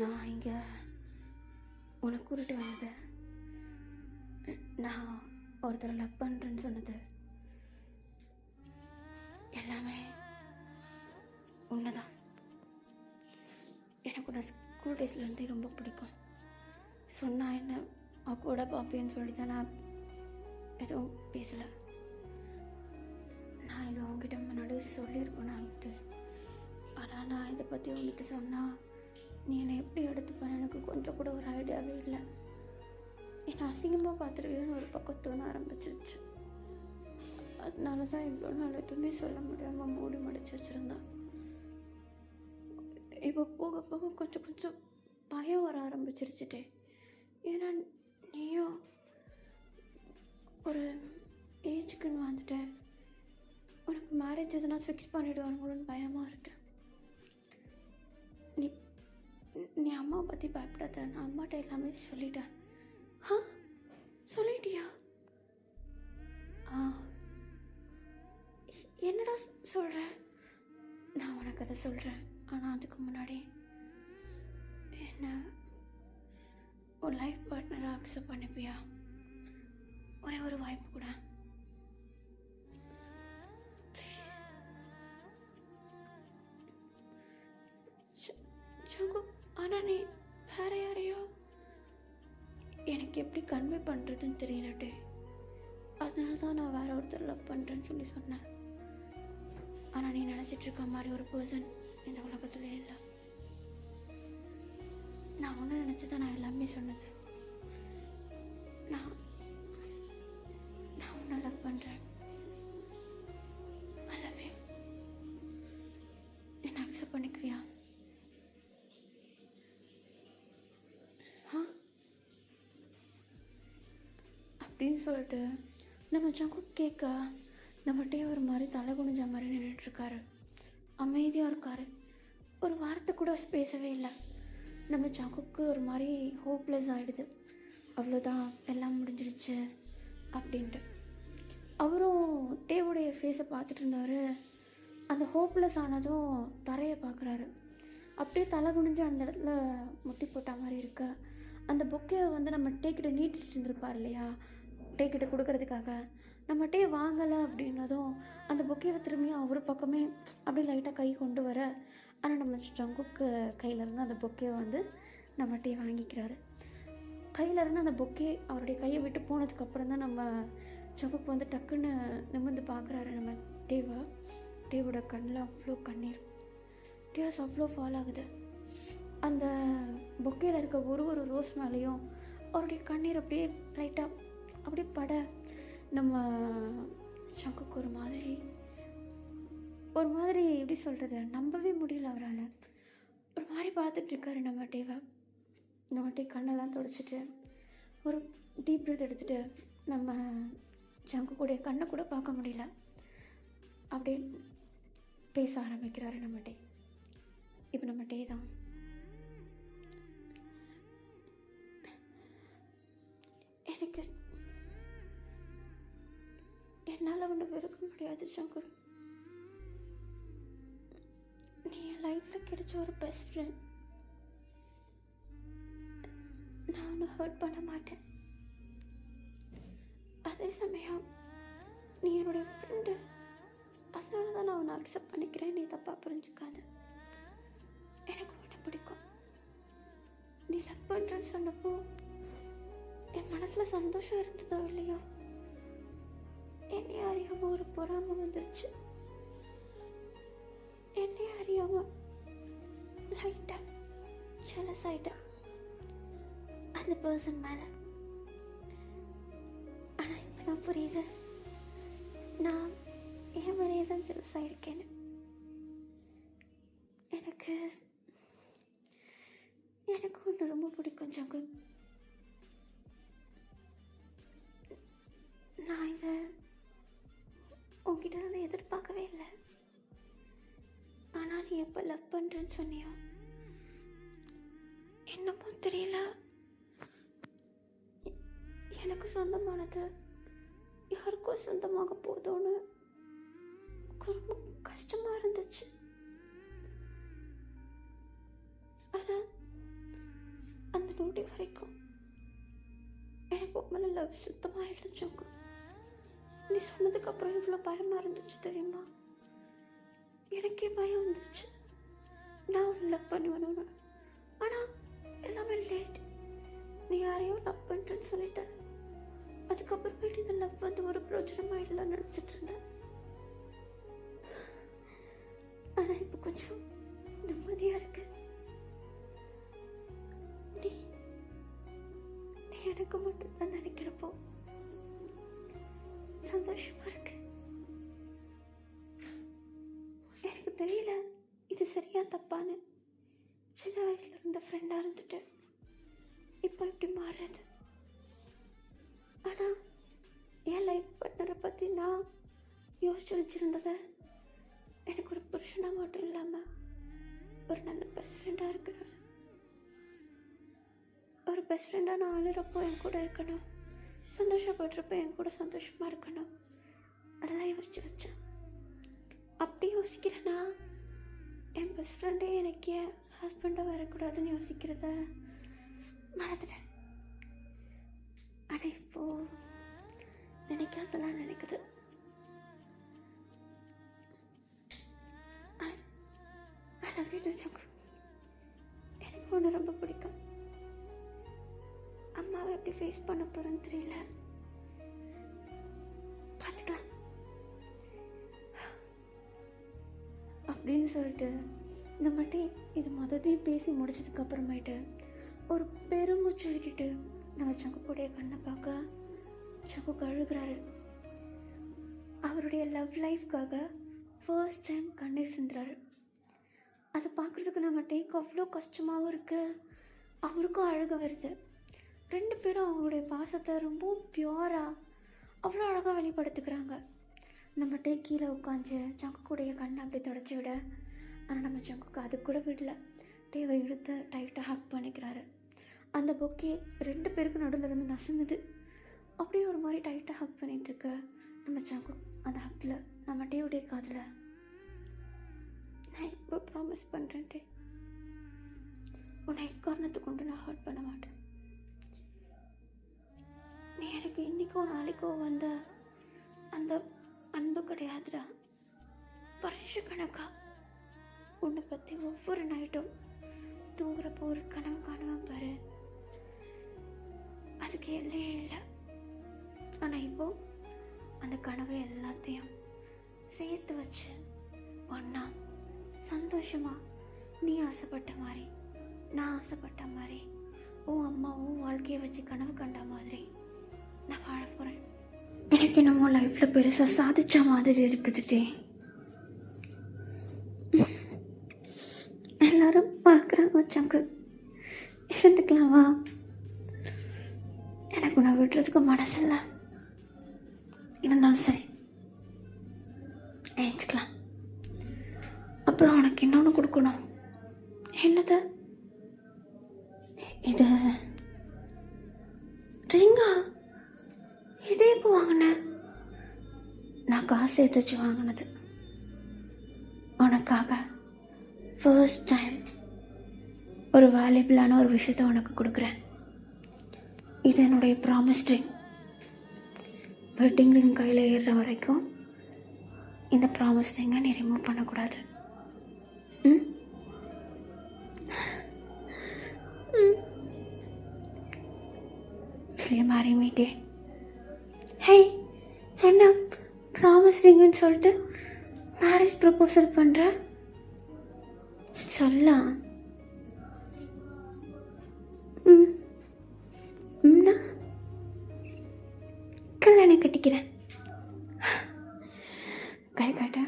S1: நான் இங்கே உனக்கு கூட்டிட்டு வந்தது, நான் ஒருத்தரை லவ் பண்ணுறேன்னு சொன்னது எல்லாமே உண்மைதான். எனக்கு நான் ஸ்கூல் டேஸ்லேருந்தே ரொம்ப பிடிக்கும். சொன்னால் என்ன கூட பார்ப்பேன்னு சொல்லி தான் நான் எதுவும் பேசலை. நான் இது உங்ககிட்ட முன்னாடி சொல்லியிருக்கணும்ட்டு. ஆனால் நான் இதை பற்றி உங்ககிட்ட சொன்னால் நீ என்னை எப்படி எடுத்துப்பேன்னு எனக்கு கொஞ்சம் கூட ஒரு ஐடியாவே இல்லை. என்னை அசிங்கமாக பார்த்துருவேன்னு ஒரு பக்கம் தோண ஆரம்பிச்சிருச்சு. அதனால தான் இவ்வளோ நாள் எதுவுமே சொல்ல முடியாமல் மூடி மடிச்சு வச்சுருந்தேன். இப்போ போக போக கொஞ்சம் பயம் வர ஆரம்பிச்சிருச்சுட்டே. ஏன்னா நீயும் ஒரு ஏஜுக்குன்னு வந்துட்டேன், உனக்கு மேரேஜ் எதுனா ஃபிக்ஸ் பண்ணிவிடுவானுங்களோன்னு பயமாக இருக்கேன். நீ அம்மாவை பற்றி பயப்படாத, நான் அம்மாட்ட எல்லாமே சொல்லிட்டேன். சொல்லிட்டியா? என்னடா சொல்கிற? நான் உனக்கு அதை சொல்கிறேன். ஆனால் அதுக்கு முன்னாடி என்ன ஒரு லைஃப் பார்ட்னராக அக்செப்ட் பண்ணிப்பியா? ஒரே ஒரு வாய்ப்பு கூட. ஜங்கு, ஆனால் நீ வேற யாரையோ எனக்கு எப்படி கன்வே பண்ணுறதுன்னு தெரியலட்டே. அதனால தான் நான் வேற ஒருத்தர் லவ் பண்ணுறேன்னு சொல்லி சொன்னேன். ஆனால் நீ நினச்சிட்ருக்க மாதிரி ஒரு பர்சன் இந்த உலகத்துல இல்லை. நான் ஒன்று நினச்சி தான் நான் எல்லாமே சொன்னது. சொல்லிட்டு நம்ம ஜங்கு கேட்க நம்மகிட்டே ஒரு மாதிரி தலை குனிஞ்ச மாதிரி நின்றுட்டுருக்காரு. அமைதியாக இருக்கார். ஒரு வார்த்தை கூட பேசவே இல்லை. நம்ம ஜங்குக்கு ஒரு மாதிரி ஹோப்லெஸ் ஆகிடுது. அவ்வளோதான், எல்லாம் முடிஞ்சிடுச்சு அப்படின்ட்டு. அவரும் டேவுடைய ஃபேஸை பார்த்துட்டு இருந்தார். அந்த ஹோப்லெஸ் ஆனதும் தரையை பார்க்குறாரு. அப்படியே தலை குனிஞ்சு அந்த இடத்துல முட்டி போட்ட மாதிரி இருக்க அந்த பொக்கையை நம்ம டேக்கிட்ட நீட்டிட்டு இருந்திருப்பார் இல்லையா, டேக்கிட்ட கொடுக்கறதுக்காக. நம்ம டே வாங்கலை அப்படின்னதும் அந்த பொக்கையை திரும்பியும் அவர் பக்கமே அப்படியே லைட்டாக கை கொண்டு வர, ஆனால் நம்ம ஜங்குக்கு கையிலேருந்து அந்த பொக்கையை நம்ம டே வாங்கிக்கிறாரு. கையிலேருந்து அந்த பொக்கே அவருடைய கையை விட்டு போனதுக்கப்புறம் தான் நம்ம ஜங்குக்கு டக்குன்னு நிமிர்ந்து பார்க்குறாரு நம்ம டேவா. டேவோட கண்ணில் அவ்வளோ கண்ணீர், டேர்ஸ் அவ்வளோ ஃபால் ஆகுது. அந்த பொக்கையில் இருக்க ஒரு ரோஸ் மேலேயும் அவருடைய கண்ணீர் அப்படியே லைட்டாக அப்படியே பட நம்ம ஜங்குக்கு ஒரு மாதிரி எப்படி சொல்கிறது, நம்பவே முடியல அவரால். ஒரு மாதிரி பார்த்துட்ருக்காரு நம்ம டேவை. நம்ம டே கண்ணெல்லாம் துடைச்சிட்டு ஒரு டீப் ப்ரீத் எடுத்துகிட்டு நம்ம ஜங்குக்குடைய கண்ணை கூட பார்க்க முடியல, அப்படியே பேச ஆரம்பிக்கிறாரு நம்ம டே. இப்போ நம்ம டே தான், எனக்கு என்னால் ஒன்று வெறுக்க முடியாது ஜங்கு. நீ என் லைஃப்பில் கிடைச்ச ஒரு பெஸ்ட் ஃப்ரெண்ட். நான் ஒன்று ஹர்ட் பண்ண மாட்டேன். அதே சமயம் நீ என்னுடைய ஃப்ரெண்டு, அதனால தான் நான் உன்னை அக்செப்ட் பண்ணிக்கிறேன். நீ தப்பாக புரிஞ்சுக்காத. எனக்கு உன்னை பிடிக்கும். நீ லவ் பண்ணுறேன்னு சொன்னப்போ என் மனசில் சந்தோஷம் இருந்ததோ இல்லையோ, என்னை அறியாமல் ஒரு பொறாமை வந்துருச்சு. என்னை அறியாமல் லைட்டாக ஜெலஸ் ஆகிட்டேன் அந்த பர்சன் மேலே. ஆனால் இப்போ தான் புரியுது, நான் என் மாதிரியே தான் ஜெலஸ் ஆகிருக்கேன்னு. எனக்கு ஒன்று ரொம்ப பிடிக்கும் ஜங்கு. நான் இதை உங்ககிட்ட எதிர்பார்க்கவே இல்லை. ஆனால் நீ எப்போ லவ் பண்ணுறேன்னு சொன்னியோ, என்னமோ தெரியல, எனக்கு சொந்தமானது யாருக்கோ சொந்தமாக போதோன்னு ரொம்ப கஷ்டமாக இருந்துச்சு. ஆனால் அந்த நோட்டி வரைக்கும் எனக்கு உண்மையில லவ் சுத்தமாக இல்லைச்சோங்க. நீ சொன்னதுக்கப்புறம் இவ்வளோ பயமாக இருந்துச்சு தெரியுமா? எனக்கே பயம் வந்துச்சு, நான் ஒரு லவ் பண்ணுவேன்னு. ஆனால் எல்லாமே லேட். நீ யாரையும் லவ் பண்ணுறேன்னு சொல்லிட்ட. அதுக்கப்புறமேட்டு இந்த லவ் ஒரு பிரோஜனமாக இல்லைன்னு நினச்சிட்டு இருந்தேன். ஆனால் இப்போ கொஞ்சம் நிம்மதியாக இருக்கு. நீ எனக்கு மட்டும்தான் நினைக்கிறப்போ சந்தோஷமா இருக்கு. எனக்கு தெரியல இது சரியா தப்பான்னு. சின்ன வயசுல இருந்த ஃப்ரெண்டாக இருந்துட்டு இப்போ இப்படி மாறுறது. ஆனால் என் லைஃப் பார்ட்னரை பற்றி நான் யோசிச்சு வச்சுருந்ததை எனக்கு ஒரு புருஷனாக மட்டும் இல்லாமல் ஒரு நல்ல பெஸ்ட் ஃப்ரெண்டாக இருக்கிறாரு. ஒரு பெஸ்ட் ஃப்ரெண்டாக நான் அழுறப்போ என் கூட இருக்கணும், சந்தோஷப்படுறப்போ என் கூட சந்தோஷமாக இருக்கணும், அதெல்லாம் யோசிச்சு வச்சேன். அப்படி யோசிக்கிறேன்னா என் பெஸ்ட் ஃப்ரெண்டே எனக்கு என் ஹஸ்பண்டாக வரக்கூடாதுன்னு யோசிக்கிறத மறந்துட்டேன். ஆனால் இப்போது நினைக்காதெல்லாம் நினைக்குது. I love you too, Jungkook. எனக்கு ஒன்று ரொம்ப பிடிக்கும். அம்மாவை எப்படி ஃபேஸ் பண்ண போகிறேன்னு தெரியல, பார்த்துக்கலாம் அப்படின்னு சொல்லிட்டு நம்மகிட்ட இது மொதத்தையும் பேசி முடிச்சதுக்கு அப்புறமேட்டு ஒரு பெருமூச்சு விட்டுட்டு நம்ம ஜங்குக்குடைய கண்ணை பார்க்க ஜங்குக்கு அழுகிறாரு. அவருடைய லவ் லைஃப்காக ஃபர்ஸ்ட் டைம் கண்ணீர் சிந்துறாரு. அதை பார்க்குறதுக்கு நம்ம டேக்கு அவ்வளோ கஷ்டமாகவும் இருக்குது, அவருக்கும் அழுக வருது. ரெண்டு பேரும் அவங்களுடைய பாசத்தை ரொம்ப பியூராக அவ்வளோ அழகாக வெளிப்படுத்துக்கிறாங்க. நம்ம டே கீழே உட்காந்து சங்குக்குடைய கண்ணை அப்படி தொடச்சி விட, ஆனால் நம்ம சங்குக்கு அது கூட விடல. டேவை இழுத்து டைட்டாக ஹக் பண்ணிக்கிறாரு. அந்த பொக்கே 2 பேருக்கு நடுவில் இருந்து நசுங்குது. அப்படியே ஒரு மாதிரி டைட்டாக ஹக் பண்ணிகிட்ருக்க நம்ம சங்கு அந்த ஹக்கில் நம்ம டேவுடைய காதில், நான் இப்போ ப்ராமிஸ் பண்ணுறேன் டே, உன்னை எக்காரணத்தை கொண்டு நான் ஹர்ட் பண்ண மாட்டேன். நீ எனக்கு இன்றைக்கோ நாளைக்கோ வந்த அந்த அன்பு கிடையாதுடா. வருஷக்கணக்கா உன்னை பற்றி ஒவ்வொரு நைட்டும் தூங்குறப்போ ஒரு கனவு காணுவேன் பாரு, அதுக்கு எல்லையே இல்லை. ஆனால் இப்போ அந்த கனவு எல்லாத்தையும் சேர்த்து வச்சு ஒன்றா சந்தோஷமாக நீ ஆசைப்பட்ட மாதிரி நான் ஆசைப்பட்ட மாதிரி உன் அம்மா உன் வாழ்க்கையை வச்சு கனவு கண்ட மாதிரி நான் வாழ போகிறேன். எனக்கு என்னமோ லைஃப்பில் பெருசாக சாதித்த மாதிரி இருக்குதுட்டே. எல்லாரும் பார்க்குறாங்க சங்கு, இருந்துக்கலாமா? எனக்கு உன்னை விடுறதுக்கு மனசில்லை, இருந்தாலும் சரி ஏஞ்சிக்கலாம். அப்புறம் உனக்கு இன்னொன்று கொடுக்கணும். என்னது இது? ரிங்கா? இதே இப்போ வாங்கினேன். நான் காசு சேர்த்து வச்சு வாங்கினது. உனக்காக ஃபர்ஸ்ட் டைம் ஒரு வேல்யூபிளான ஒரு விஷயத்த உனக்கு கொடுக்குறேன். இது என்னுடைய ப்ராமிஸ் ரிங். வெட்டிங் ரிங் கையில் ஏறுற வரைக்கும் இந்த ப்ராமிஸ் ரிங்கை நீ ரிமூவ் பண்ணக்கூடாது. மாறி மீட்டே. ஹே, என்ன ப்ராமிஸ் ரிங்குன்னு சொல்லிட்டு மேரேஜ் ப்ரப்போசல் பண்ணுற? சொல்லலாம். கல்யாணம் கட்டிக்கிறேன். கை காட்ட.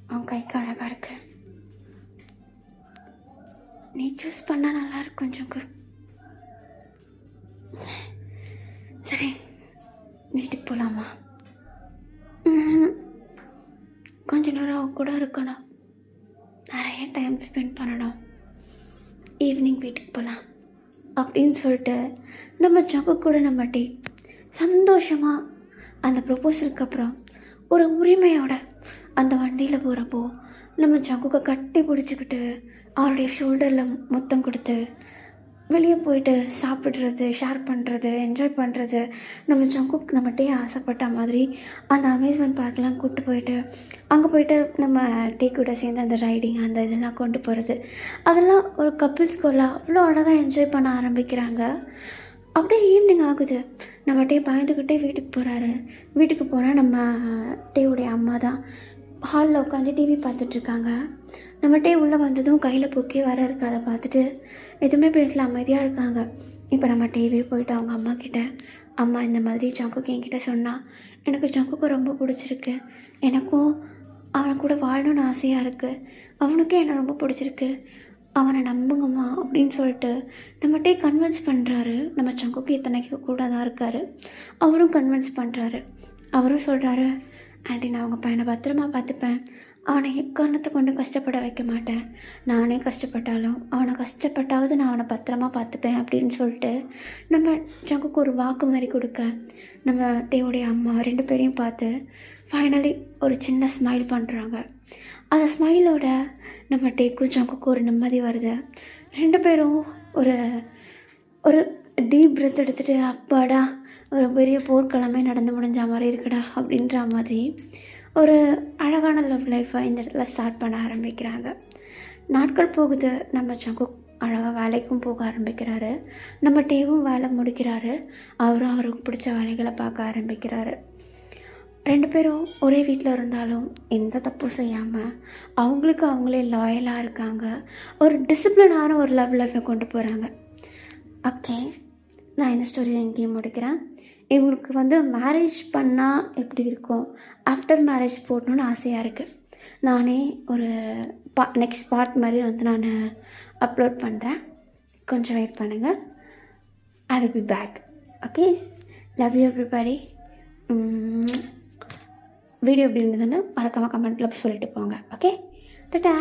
S1: அவன் கைக்கு அழகா இருக்கு. நீ சூஸ் பண்ணா நல்லா இருக்கும் கொஞ்சம். சரி, வீட்டுக்கு போகலாமா? கொஞ்ச நேரம் அவன் கூட இருக்கணும், நிறைய டைம் ஸ்பெண்ட் பண்ணணும். ஈவினிங் வீட்டுக்கு போகலாம் அப்படின்னு சொல்லிட்டு நம்ம சங்கு கூட நம்ம டே சந்தோஷமாக அந்த ப்ரொப்போசலுக்கு அப்புறம் ஒரு உரிமையோட அந்த வண்டியில் போகிறப்போ நம்ம சங்குக்கு கட்டி பிடிச்சிக்கிட்டு அவருடைய ஷோல்டரில் முத்தம் கொடுத்து வெளியே போயிட்டு சாப்பிட்றது, ஷேர் பண்ணுறது, என்ஜாய் பண்ணுறது, நம்ம சங்குக்கு நம்ம டே ஆசைப்பட்ட மாதிரி அந்த அமேஸ்மெண்ட் பார்க்கெலாம் கூப்பிட்டு போயிட்டு அங்கே போயிட்டு நம்ம டே கூட சேர்ந்து அந்த ரைடிங் அந்த இதெல்லாம் கொண்டு போகிறது, அதெல்லாம் ஒரு கப்பிள்ஸ்குள்ளே அவ்வளோ அழகாக என்ஜாய் பண்ண ஆரம்பிக்கிறாங்க. அப்படியே ஈவினிங் ஆகுது. நம்ம டே பயந்துக்கிட்டே வீட்டுக்கு போகிறாரு. வீட்டுக்கு போனால் நம்ம டேவுடைய அம்மா தான் ஹாலில் உட்காந்து டிவி பார்த்துட்ருக்காங்க. நம்ம டே உள்ளே வந்ததும் கையில் பொக்கே வர இருக்கு. அதை பார்த்துட்டு எதுவுமே பேசல, அமைதியாக இருக்காங்க. இப்போ நம்ம டிவியே போயிட்டு அவங்க அம்மா கிட்டே, அம்மா இந்த மாதிரி சங்குக்கு என்கிட்ட சொன்னால் எனக்கு சங்குக்கு ரொம்ப பிடிச்சிருக்கு, எனக்கும் அவனை கூட வாழணும்னு ஆசையாக இருக்குது, அவனுக்கும் என்னை ரொம்ப பிடிச்சிருக்கு, அவனை நம்புங்கம்மா அப்படின்னு சொல்லிட்டு நம்ம டே கன்வின்ஸ் பண்ணுறாரு. நம்ம சங்குக்கு இத்தனைக்கு கூட தான் இருக்கார். அவரும் கன்வின்ஸ் பண்ணுறாரு. அவரும் சொல்கிறாரு, ஆண்டி நான் அவங்க பையனை பத்திரமா பார்த்துப்பேன், அவனை எக்காரணத்தை கொண்டு கஷ்டப்பட வைக்க மாட்டேன், நானே கஷ்டப்பட்டாலும் அவனை கஷ்டப்பட்டாவது நான் அவனை பத்திரமா பார்த்துப்பேன் அப்படின்னு சொல்லிட்டு நம்ம சங்குக்கு ஒரு வாக்கு மாதிரி கொடுக்க நம்ம டேவுடைய அம்மா 2 பேரையும் பார்த்து ஃபைனலி ஒரு சின்ன ஸ்மைல் பண்ணுறாங்க. அந்த ஸ்மைலோட நம்ம டேக்கும் சங்குக்கும் ஒரு நிம்மதி வருது. 2 பேரும் ஒரு ஒரு டீப் பிரெத் எடுத்துகிட்டு அப்பாடா ஒரு பெரிய போர்க்களமே நடந்து முடிஞ்ச மாதிரி இருக்குடா அப்படின்ற மாதிரி ஒரு அழகான லவ் லைஃப்பை இந்த இடத்துல ஸ்டார்ட் பண்ண ஆரம்பிக்கிறாங்க. நாட்கள் போகுது. நம்ம சங்கு அழகாக வேலைக்கும் போக ஆரம்பிக்கிறாரு. நம்ம டேவும் வேலை முடிக்கிறாரு. அவரும் அவருக்கு பிடிச்ச வேலைகளை பார்க்க ஆரம்பிக்கிறாரு. 2 பேரும் ஒரே வீட்டில் இருந்தாலும் எந்த தப்பும் செய்யாமல் அவங்களுக்கு அவங்களே லாயலாக இருக்காங்க. ஒரு டிசிப்ளினான ஒரு லவ் லைஃப்பை கொண்டு போகிறாங்க. ஓகே, நான் இந்த ஸ்டோரி எங்கேயும் முடிக்கிறேன். இவங்களுக்கு மேரேஜ் பண்ணால் எப்படி இருக்கும், ஆஃப்டர் மேரேஜ் போடணுன்னு ஆசையாக இருக்குது. நானே ஒரு நெக்ஸ்ட் பார்ட் மாதிரி நான் அப்லோட் பண்ணுறேன். கொஞ்சம் வெயிட் பண்ணுங்கள். I will be back. Okay, love you everybody. Video எப்படி இருந்ததுன்னு மறக்காமல் கமெண்ட்டில் சொல்லிட்டு போங்க. ஓகே, டாடா.